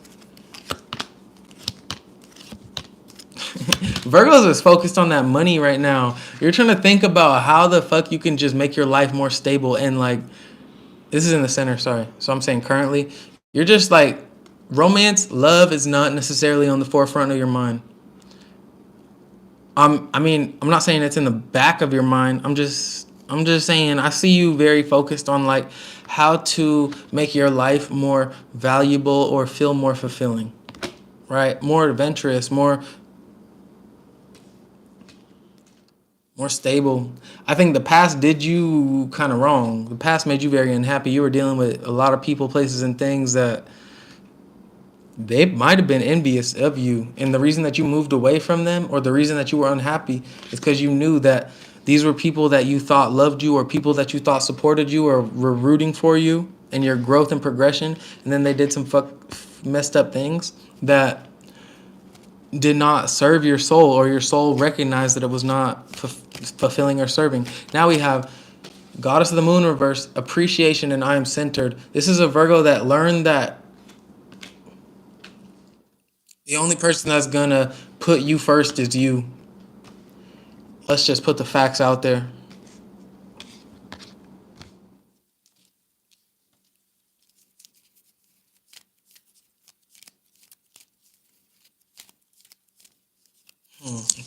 Virgos is focused on that money right now. You're trying to think about how the fuck you can just make your life more stable and like, this is in the center, sorry. So I'm saying currently, you're just like, romance, love is not necessarily on the forefront of your mind. I'm not saying it's in the back of your mind. I'm just saying I see you very focused on like how to make your life more valuable or feel more fulfilling, right? More adventurous, more stable. I think the past did you kind of wrong. The past made you very unhappy. You were dealing with a lot of people, places, and things that they might have been envious of you. And the reason that you moved away from them or the reason that you were unhappy is because you knew that these were people that you thought loved you or people that you thought supported you or were rooting for you and your growth and progression. And then they did some messed up things that did not serve your soul, or your soul recognized that it was not fulfilling or serving. Now we have Goddess of the Moon reverse, appreciation, and I am centered. This is a Virgo that learned that the only person that's gonna put you first is you. Let's just put the facts out there.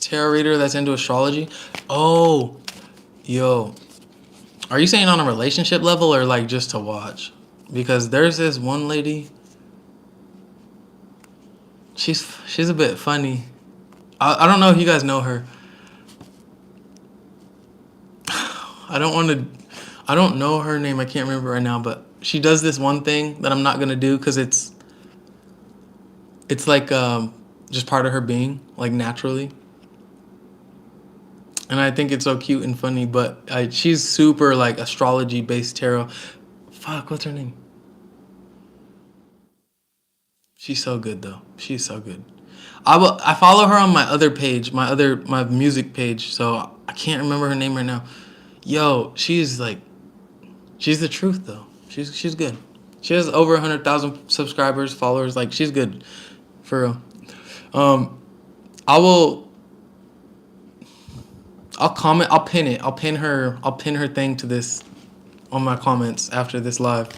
Tarot reader that's into astrology. Oh, yo. Are you saying on a relationship level or like just to watch? Because there's this one lady. She's a bit funny. I don't know if you guys know her. I don't want to. I don't know her name. I can't remember right now, but she does this one thing that I'm not gonna do because it's like just part of her being, like naturally. And I think it's so cute and funny. But she's super like astrology based tarot. Fuck, what's her name? She's so good though. She's so good. I follow her on my other page, my music page. So I can't remember her name right now. Yo, she's the truth though. She's good. She has over 100,000 subscribers, followers. Like she's good, for real. Um, I will. I'll comment. I'll pin it. I'll pin her. I'll pin her thing to this on my comments after this live.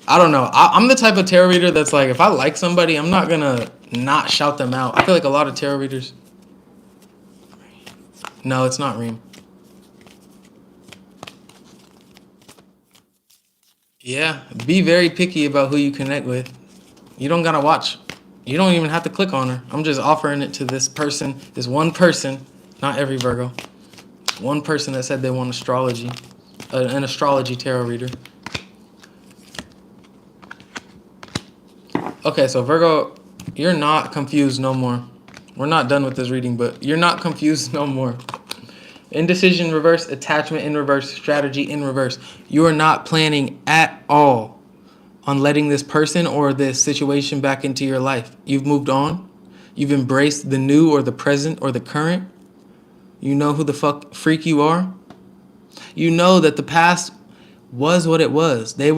I don't know. I'm the type of tarot reader that's like, if I like somebody, I'm not gonna not shout them out. I feel like a lot of tarot readers. No, it's not Reem. Yeah, be very picky about who you connect with. You don't gotta watch. You don't even have to click on her. I'm just offering it to this person, this one person, not every Virgo. One person that said they want astrology, an astrology tarot reader. Okay, so Virgo, you're not confused no more. We're not done with this reading, but you're not confused no more. Indecision reverse, attachment in reverse, strategy in reverse. You are not planning at all on letting this person or this situation back into your life. You've moved on. You've embraced the new or the present or the current. You know who the fuck freak you are. You know that the past was what it was. They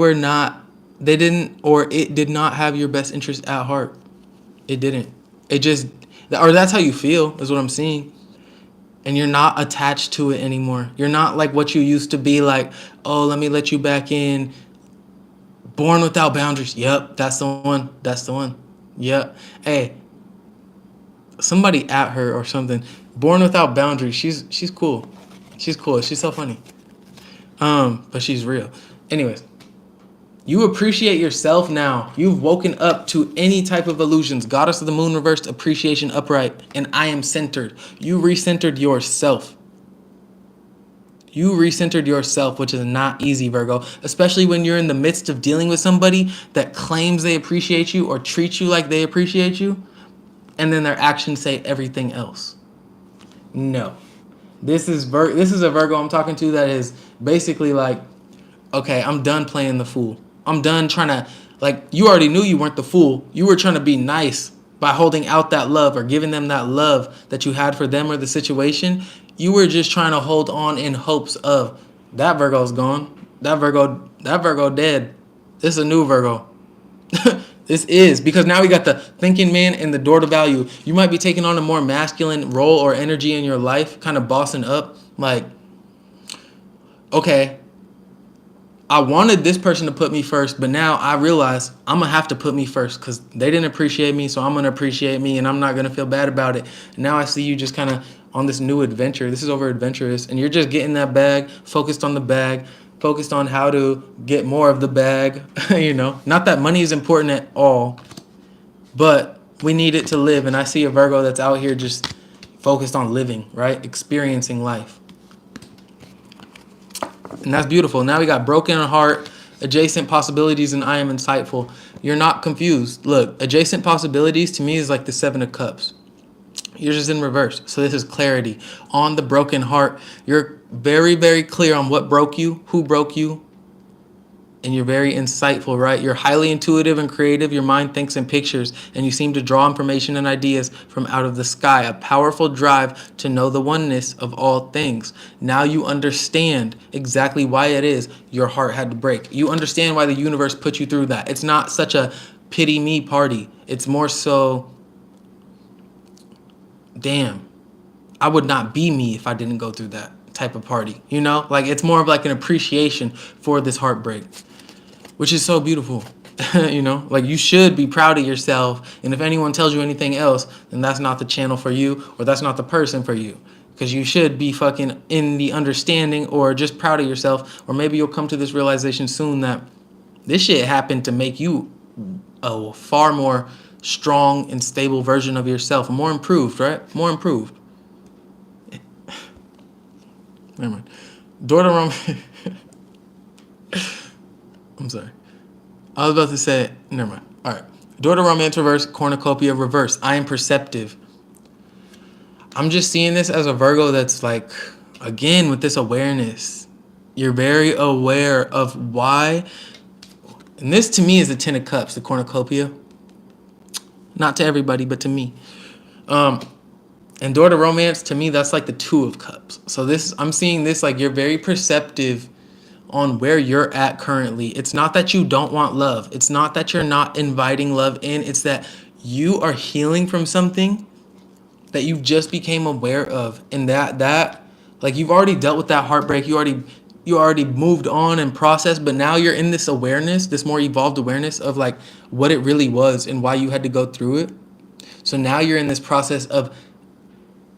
didn't, or it did not have your best interest at heart. It didn't. It just, or that's how you feel, is what I'm seeing. And you're not attached to it anymore. You're not like what you used to be, like, oh, let me let you back in. Born without boundaries. Yep, that's the one. That's the one. Yep. Hey, somebody at her or something. Born without boundaries. She's cool. She's cool. She's so funny. But she's real. Anyways, you appreciate yourself now. You've woken up to any type of illusions. Goddess of the moon reversed, appreciation upright, and I am centered. You recentered yourself. You recentered yourself, which is not easy, Virgo, especially when you're in the midst of dealing with somebody that claims they appreciate you or treats you like they appreciate you, and then their actions say everything else. No. This is a Virgo I'm talking to that is basically like, okay, I'm done playing the fool. I'm done trying to, like, you already knew you weren't the fool. You were trying to be nice by holding out that love or giving them that love that you had for them or the situation. You were just trying to hold on in hopes of that Virgo's gone. That Virgo dead. This is a new Virgo. This is because now we got the thinking man and the door to value. You might be taking on a more masculine role or energy in your life, kind of bossing up. Like, okay, I wanted this person to put me first, but now I realize I'm going to have to put me first because they didn't appreciate me, so I'm going to appreciate me, and I'm not going to feel bad about it. Now I see you just kind of on this new adventure. This is over adventurous, and you're just getting that bag, focused on the bag, focused on how to get more of the bag, you know. Not that money is important at all, but we need it to live, and I see a Virgo that's out here just focused on living, right? Experiencing life. And that's beautiful. Now we got broken heart, adjacent possibilities, and I am insightful. You're not confused. Look, adjacent possibilities to me is like the Seven of Cups. You're just in reverse. So this is clarity. On the broken heart, you're very, very clear on what broke you, who broke you, and you're very insightful, right? You're highly intuitive and creative. Your mind thinks in pictures, and you seem to draw information and ideas from out of the sky. A powerful drive to know the oneness of all things. Now you understand exactly why it is your heart had to break. You understand why the universe put you through that. It's not such a pity me party. It's more so, damn, I would not be me if I didn't go through that type of party. You know, like it's more of like an appreciation for this heartbreak, which is so beautiful. You know, like you should be proud of yourself. And if anyone tells you anything else, then that's not the channel for you, or that's not the person for you. Because you should be fucking in the understanding or just proud of yourself. Or maybe you'll come to this realization soon that this shit happened to make you a far more strong and stable version of yourself. More improved, right? More improved. Never mind. Door to Romance. I'm sorry. I was about to say, never mind. All right. Door to Romance reverse, cornucopia reverse. I am perceptive. I'm just seeing this as a Virgo that's like, again, with this awareness. You're very aware of why. And this to me is the Ten of Cups, the cornucopia. Not to everybody, but to me. And Door to Romance, to me, that's like the Two of Cups. So this, I'm seeing this like you're very perceptive on where you're at currently. It's not that you don't want love. It's not that you're not inviting love in. It's that you are healing from something that you just became aware of. And that like you've already dealt with that heartbreak. You already moved on and processed, but now you're in this awareness, this more evolved awareness of like what it really was and why you had to go through it. So now you're in this process of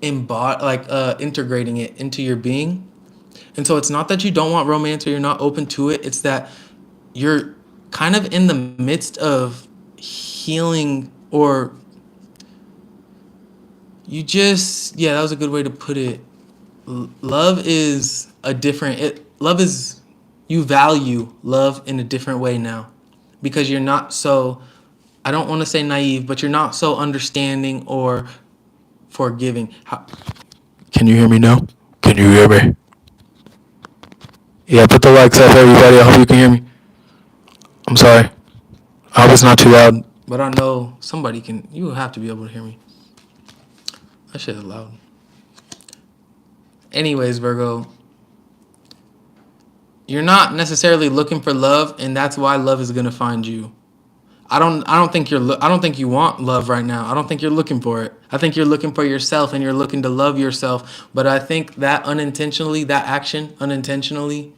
integrating it into your being. And so it's not that you don't want romance or you're not open to it. It's that you're kind of in the midst of healing, or you just, yeah, that was a good way to put it. Love is love is, you value love in a different way now, because you're not so, I don't want to say naive, but you're not so understanding or forgiving. Can you hear me now? Can you hear me? Yeah, put the likes up, everybody. I hope you can hear me. I'm sorry. I hope it's not too loud. But I know somebody can. You have to be able to hear me. That shit is loud. Anyways, Virgo, you're not necessarily looking for love, and that's why love is gonna find you. I don't think I don't think you want love right now. I don't think you're looking for it. I think you're looking for yourself, and you're looking to love yourself. But I think that unintentionally, that action unintentionally,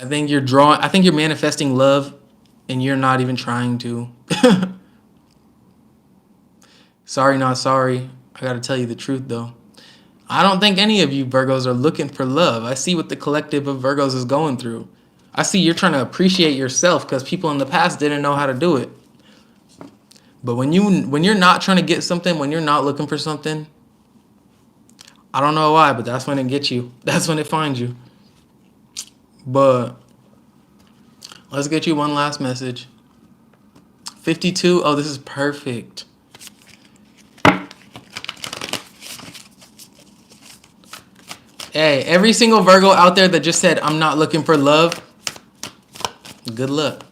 I think you're manifesting love, and you're not even trying to. Sorry, not sorry. I gotta tell you the truth though. I don't think any of you Virgos are looking for love. I see what the collective of Virgos is going through. I see you're trying to appreciate yourself because people in the past didn't know how to do it. But when you're not trying to get something, when you're not looking for something, I don't know why, but that's when it gets you. That's when it finds you. But let's get you one last message. 52. Oh, this is perfect. Hey, every single Virgo out there that just said, I'm not looking for love, good luck.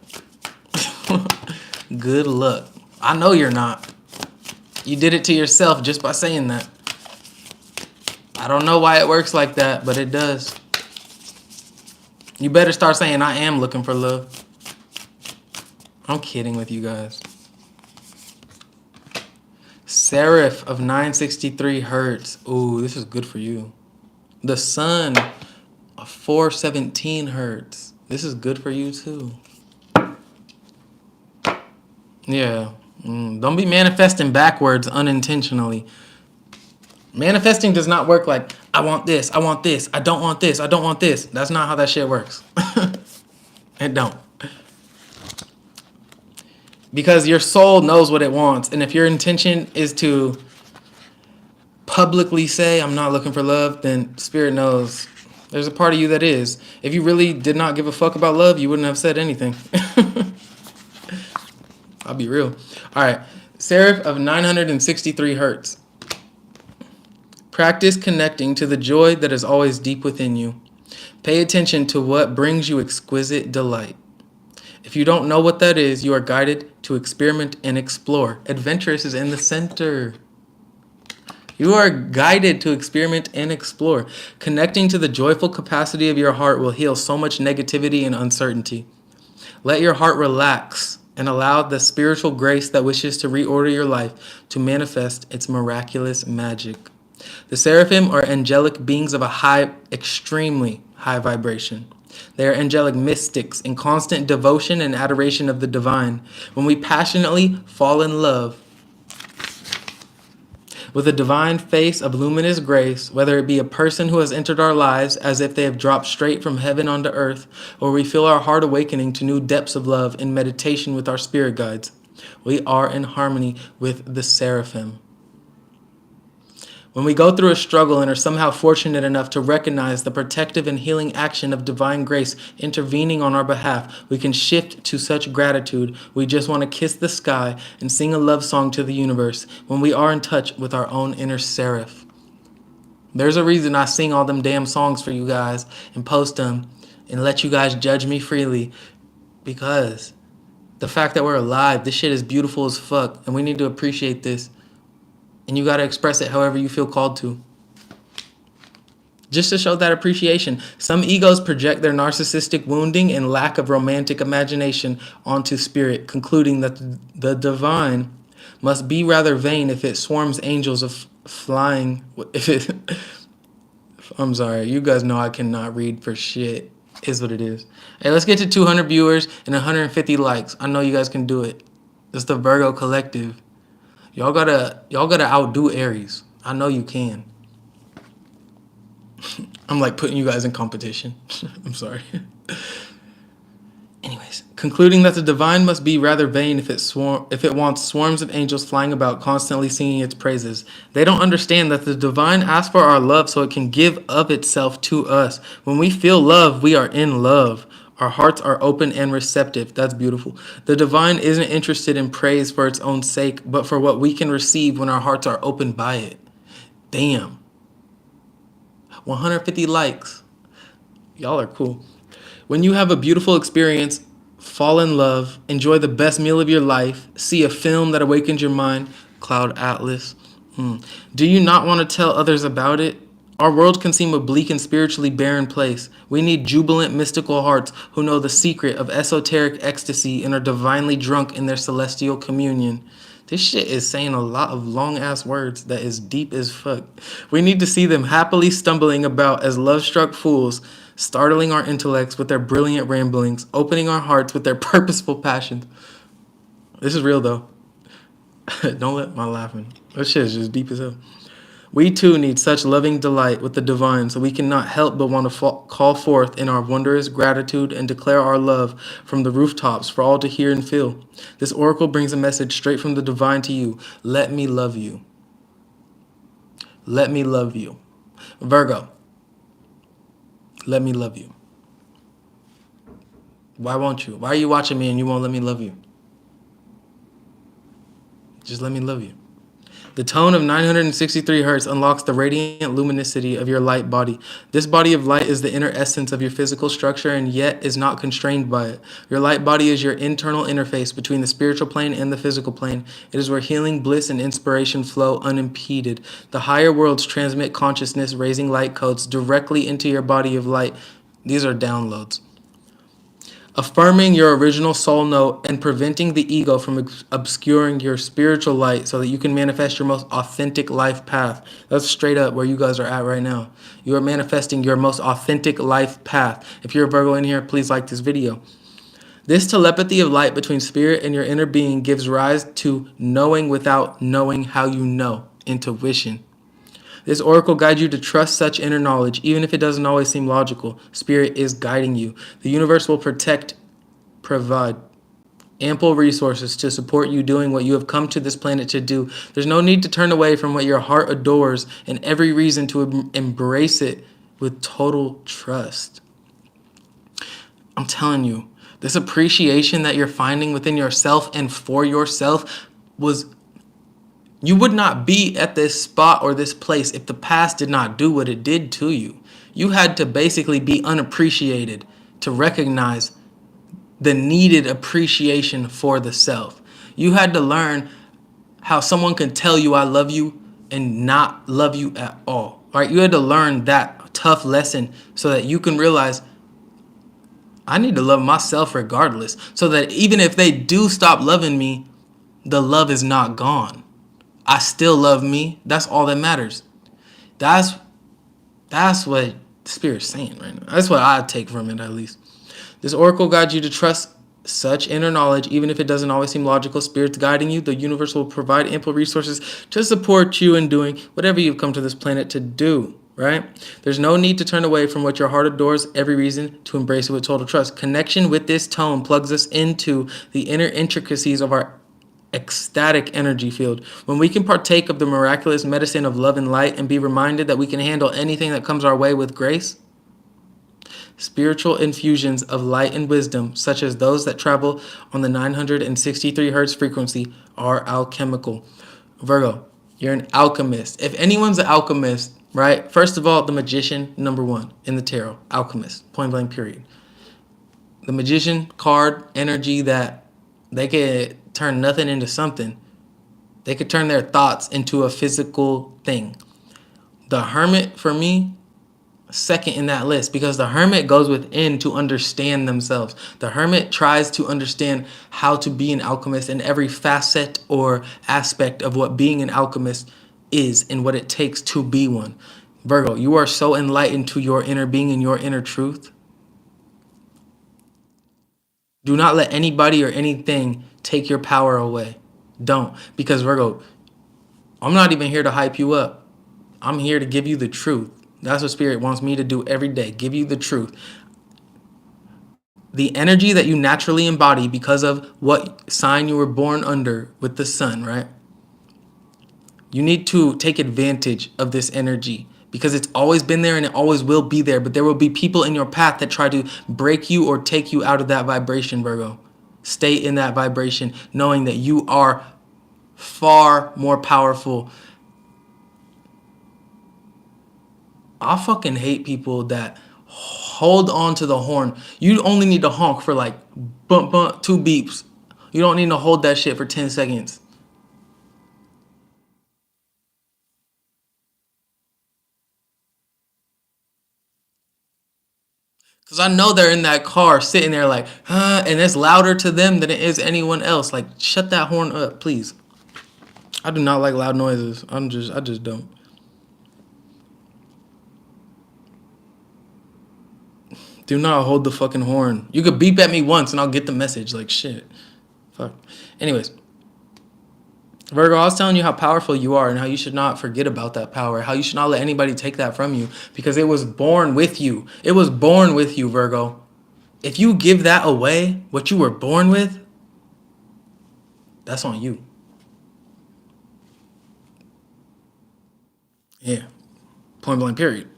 Good luck. I know you're not. You did it to yourself just by saying that. I don't know why it works like that, but it does. You better start saying, I am looking for love. I'm kidding with you guys. Seraph of 963 hertz. Ooh, this is good for you. The Sun of 417 hertz. This is good for you too. Yeah. Don't be manifesting backwards unintentionally. Manifesting does not work like, I want this, I want this, I don't want this, I don't want this. That's not how that shit works. It don't. Because your soul knows what it wants. And if your intention is to publicly say, I'm not looking for love, then Spirit knows there's a part of you that is. If you really did not give a fuck about love, you wouldn't have said anything. I'll be real. All right. Seraph of 963 hertz. Practice connecting to the joy that is always deep within you. Pay attention to what brings you exquisite delight. If you don't know what that is, you are guided to experiment and explore. Adventurous is in the center. You are guided to experiment and explore. Connecting to the joyful capacity of your heart will heal so much negativity and uncertainty. Let your heart relax and allow the spiritual grace that wishes to reorder your life to manifest its miraculous magic. The seraphim are angelic beings of a extremely high vibration. They are angelic mystics in constant devotion and adoration of the divine. When we passionately fall in love with a divine face of luminous grace, whether it be a person who has entered our lives as if they have dropped straight from heaven onto earth, or we feel our heart awakening to new depths of love in meditation with our spirit guides, we are in harmony with the seraphim. When we go through a struggle and are somehow fortunate enough to recognize the protective and healing action of divine grace intervening on our behalf, we can shift to such gratitude. We just want to kiss the sky and sing a love song to the universe when we are in touch with our own inner seraph. There's a reason I sing all them damn songs for you guys and post them and let you guys judge me freely, because the fact that we're alive, this shit is beautiful as fuck, and we need to appreciate this. And you got to express it however you feel called to, just to show that appreciation. Some egos project their narcissistic wounding and lack of romantic imagination onto spirit, concluding that the divine must be rather vain if it swarms angels of flying. If it, I'm sorry, you guys know I cannot read for shit. Is what it is. Hey, let's get to 200 viewers and 150 likes. I know you guys can do it. It's the Virgo Collective. Y'all gotta outdo Aries. I know you can. I'm like putting you guys in competition. I'm sorry. Anyways, concluding that the divine must be rather vain if it wants swarms of angels flying about constantly singing its praises. They don't understand that the divine asks for our love so it can give of itself to us. When we feel love, we are in love. Our hearts are open and receptive. That's beautiful. The divine isn't interested in praise for its own sake, but for what we can receive when our hearts are opened by it. Damn. 150 likes. Y'all are cool. When you have a beautiful experience, fall in love, enjoy the best meal of your life, see a film that awakens your mind, Cloud Atlas. Do you not want to tell others about it? Our world can seem a bleak and spiritually barren place. We need jubilant, mystical hearts who know the secret of esoteric ecstasy and are divinely drunk in their celestial communion. This shit is saying a lot of long-ass words that is deep as fuck. We need to see them happily stumbling about as love-struck fools, startling our intellects with their brilliant ramblings, opening our hearts with their purposeful passions. This is real, though. Don't let my laughing. This shit is just deep as hell. We too need such loving delight with the divine, so we cannot help but want to call forth in our wondrous gratitude and declare our love from the rooftops for all to hear and feel. This oracle brings a message straight from the divine to you. Let me love you. Let me love you. Virgo, let me love you. Why won't you? Why are you watching me and you won't let me love you? Just let me love you. The tone of 963 hertz unlocks the radiant luminosity of your light body. This body of light is the inner essence of your physical structure and yet is not constrained by it. Your light body is your internal interface between the spiritual plane and the physical plane. It is where healing, bliss, and inspiration flow unimpeded. The higher worlds transmit consciousness, raising light codes directly into your body of light. These are downloads. Affirming your original soul note and preventing the ego from obscuring your spiritual light so that you can manifest your most authentic life path. That's straight up where you guys are at right now. You are manifesting your most authentic life path. If you're a Virgo in here, please like this video. This telepathy of light between spirit and your inner being gives rise to knowing without knowing how you know, intuition. This oracle guides you to trust such inner knowledge, even if it doesn't always seem logical. Spirit is guiding you. The universe will provide ample resources to support you doing what you have come to this planet to do. There's no need to turn away from what your heart adores and every reason to embrace it with total trust. I'm telling you, this appreciation that you're finding within yourself and for yourself you would not be at this spot or this place if the past did not do what it did to you. You had to basically be unappreciated to recognize the needed appreciation for the self. You had to learn how someone can tell you I love you and not love you at all. Right? You had to learn that tough lesson so that you can realize I need to love myself regardless, so that even if they do stop loving me, the love is not gone. I still love me. That's all that matters. That's what the Spirit's saying right now. That's what I take from it, at least. This oracle guides you to trust such inner knowledge, even if it doesn't always seem logical. Spirit's guiding you. The universe will provide ample resources to support you in doing whatever you've come to this planet to do, right? There's no need to turn away from what your heart adores, every reason to embrace it with total trust. Connection with this tone plugs us into the inner intricacies of our ecstatic energy field. When we can partake of the miraculous medicine of love and light and be reminded that we can handle anything that comes our way with grace, spiritual infusions of light and wisdom, such as those that travel on the 963 hertz frequency, are alchemical. Virgo, you're an alchemist. If anyone's an alchemist, right? First of all, the magician, number one in the tarot, alchemist, point blank, period. The magician card energy that they could turn nothing into something. They could turn their thoughts into a physical thing. The hermit, for me, second in that list, because the hermit goes within to understand themselves. The hermit tries to understand how to be an alchemist in every facet or aspect of what being an alchemist is and what it takes to be one. Virgo, you are so enlightened to your inner being and your inner truth. Do not let anybody or anything take your power away. Don't. Because Virgo, I'm not even here to hype you up. I'm here to give you the truth. That's what Spirit wants me to do every day. Give you the truth. The energy that you naturally embody because of what sign you were born under with the sun, right? You need to take advantage of this energy because it's always been there and it always will be there. But there will be people in your path that try to break you or take you out of that vibration, Virgo. Stay in that vibration, knowing that you are far more powerful. I fucking hate people that hold on to the horn. You only need to honk for like bump, bump, 2 beeps. You don't need to hold that shit for 10 seconds. Because I know they're in that car sitting there like, and it's louder to them than it is anyone else. Like, shut that horn up, please. I do not like loud noises. I just don't. Do not hold the fucking horn. You could beep at me once and I'll get the message. Like, shit. Fuck. Anyways. Virgo, I was telling you how powerful you are and how you should not forget about that power. How you should not let anybody take that from you because it was born with you. It was born with you, Virgo. If you give that away, what you were born with, that's on you. Yeah. Point blank, period.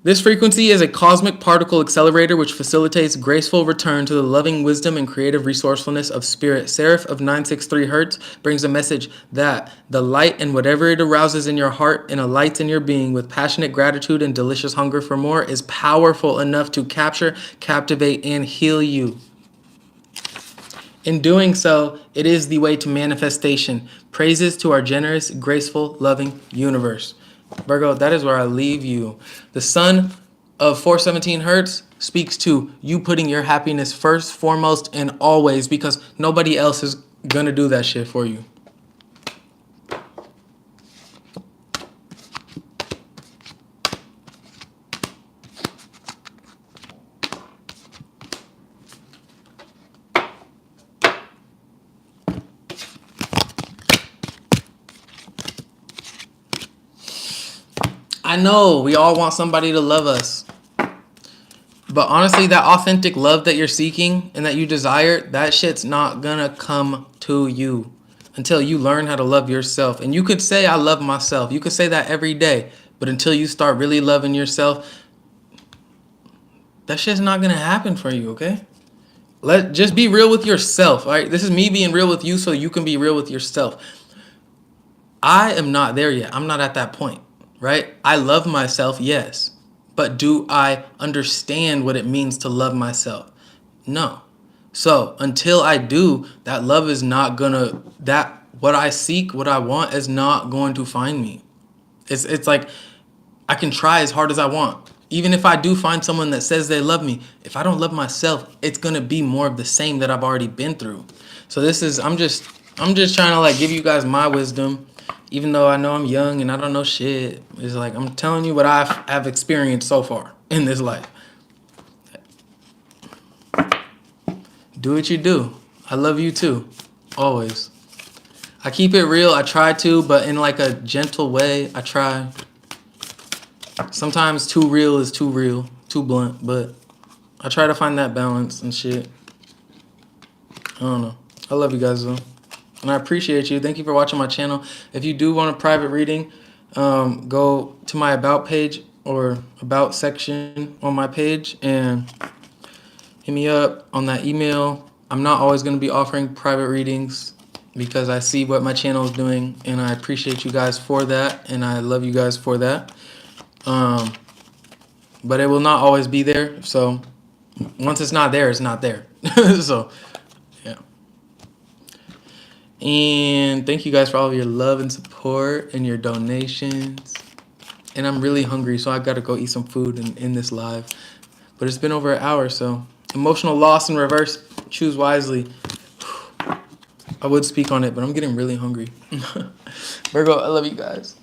This frequency is a cosmic particle accelerator which facilitates graceful return to the loving wisdom and creative resourcefulness of spirit. Seraph of 963 Hertz brings a message that the light and whatever it arouses in your heart and alights in your being with passionate gratitude and delicious hunger for more is powerful enough to capture, captivate, and heal you. In doing so, it is the way to manifestation. Praises to our generous, graceful, loving universe. Virgo, that is where I leave you. The sun of 417 Hertz speaks to you putting your happiness first, foremost, and always because nobody else is going to do that shit for you. I know we all want somebody to love us. But honestly, that authentic love that you're seeking and that you desire, that shit's not gonna come to you until you learn how to love yourself. And you could say, I love myself. You could say that every day. But until you start really loving yourself, that shit's not gonna happen for you, okay? Just be real with yourself, all right? This is me being real with you so you can be real with yourself. I am not there yet. I'm not at that point, right? I love myself, yes. But do I understand what it means to love myself? No. So until I do, that love is not gonna, what I seek, what I want is not going to find me. It's like I can try as hard as I want. Even if I do find someone that says they love me, if I don't love myself, it's gonna be more of the same that I've already been through. So I'm just trying to like give you guys my wisdom. Even though I know I'm young and I don't know shit, it's like I'm telling you what I've experienced so far in this life. Do what you do. I love you too, always. I keep it real. I try to, but in like a gentle way. I try. Sometimes too real is too real, too blunt, but I try to find that balance and shit. I don't know. I love you guys though. And I appreciate you. Thank you for watching my channel. If you do want a private reading, go to my About page or About section on my page and hit me up on that email. I'm not always going to be offering private readings because I see what my channel is doing, and I appreciate you guys for that, and I love you guys for that. But it will not always be there. So once it's not there, it's not there. So, yeah. And thank you guys for all of your love and support and your donations. And I'm really hungry, so I got to go eat some food and end this live. But it's been over an hour, so emotional loss in reverse. Choose wisely. I would speak on it, but I'm getting really hungry. Virgo, I love you guys.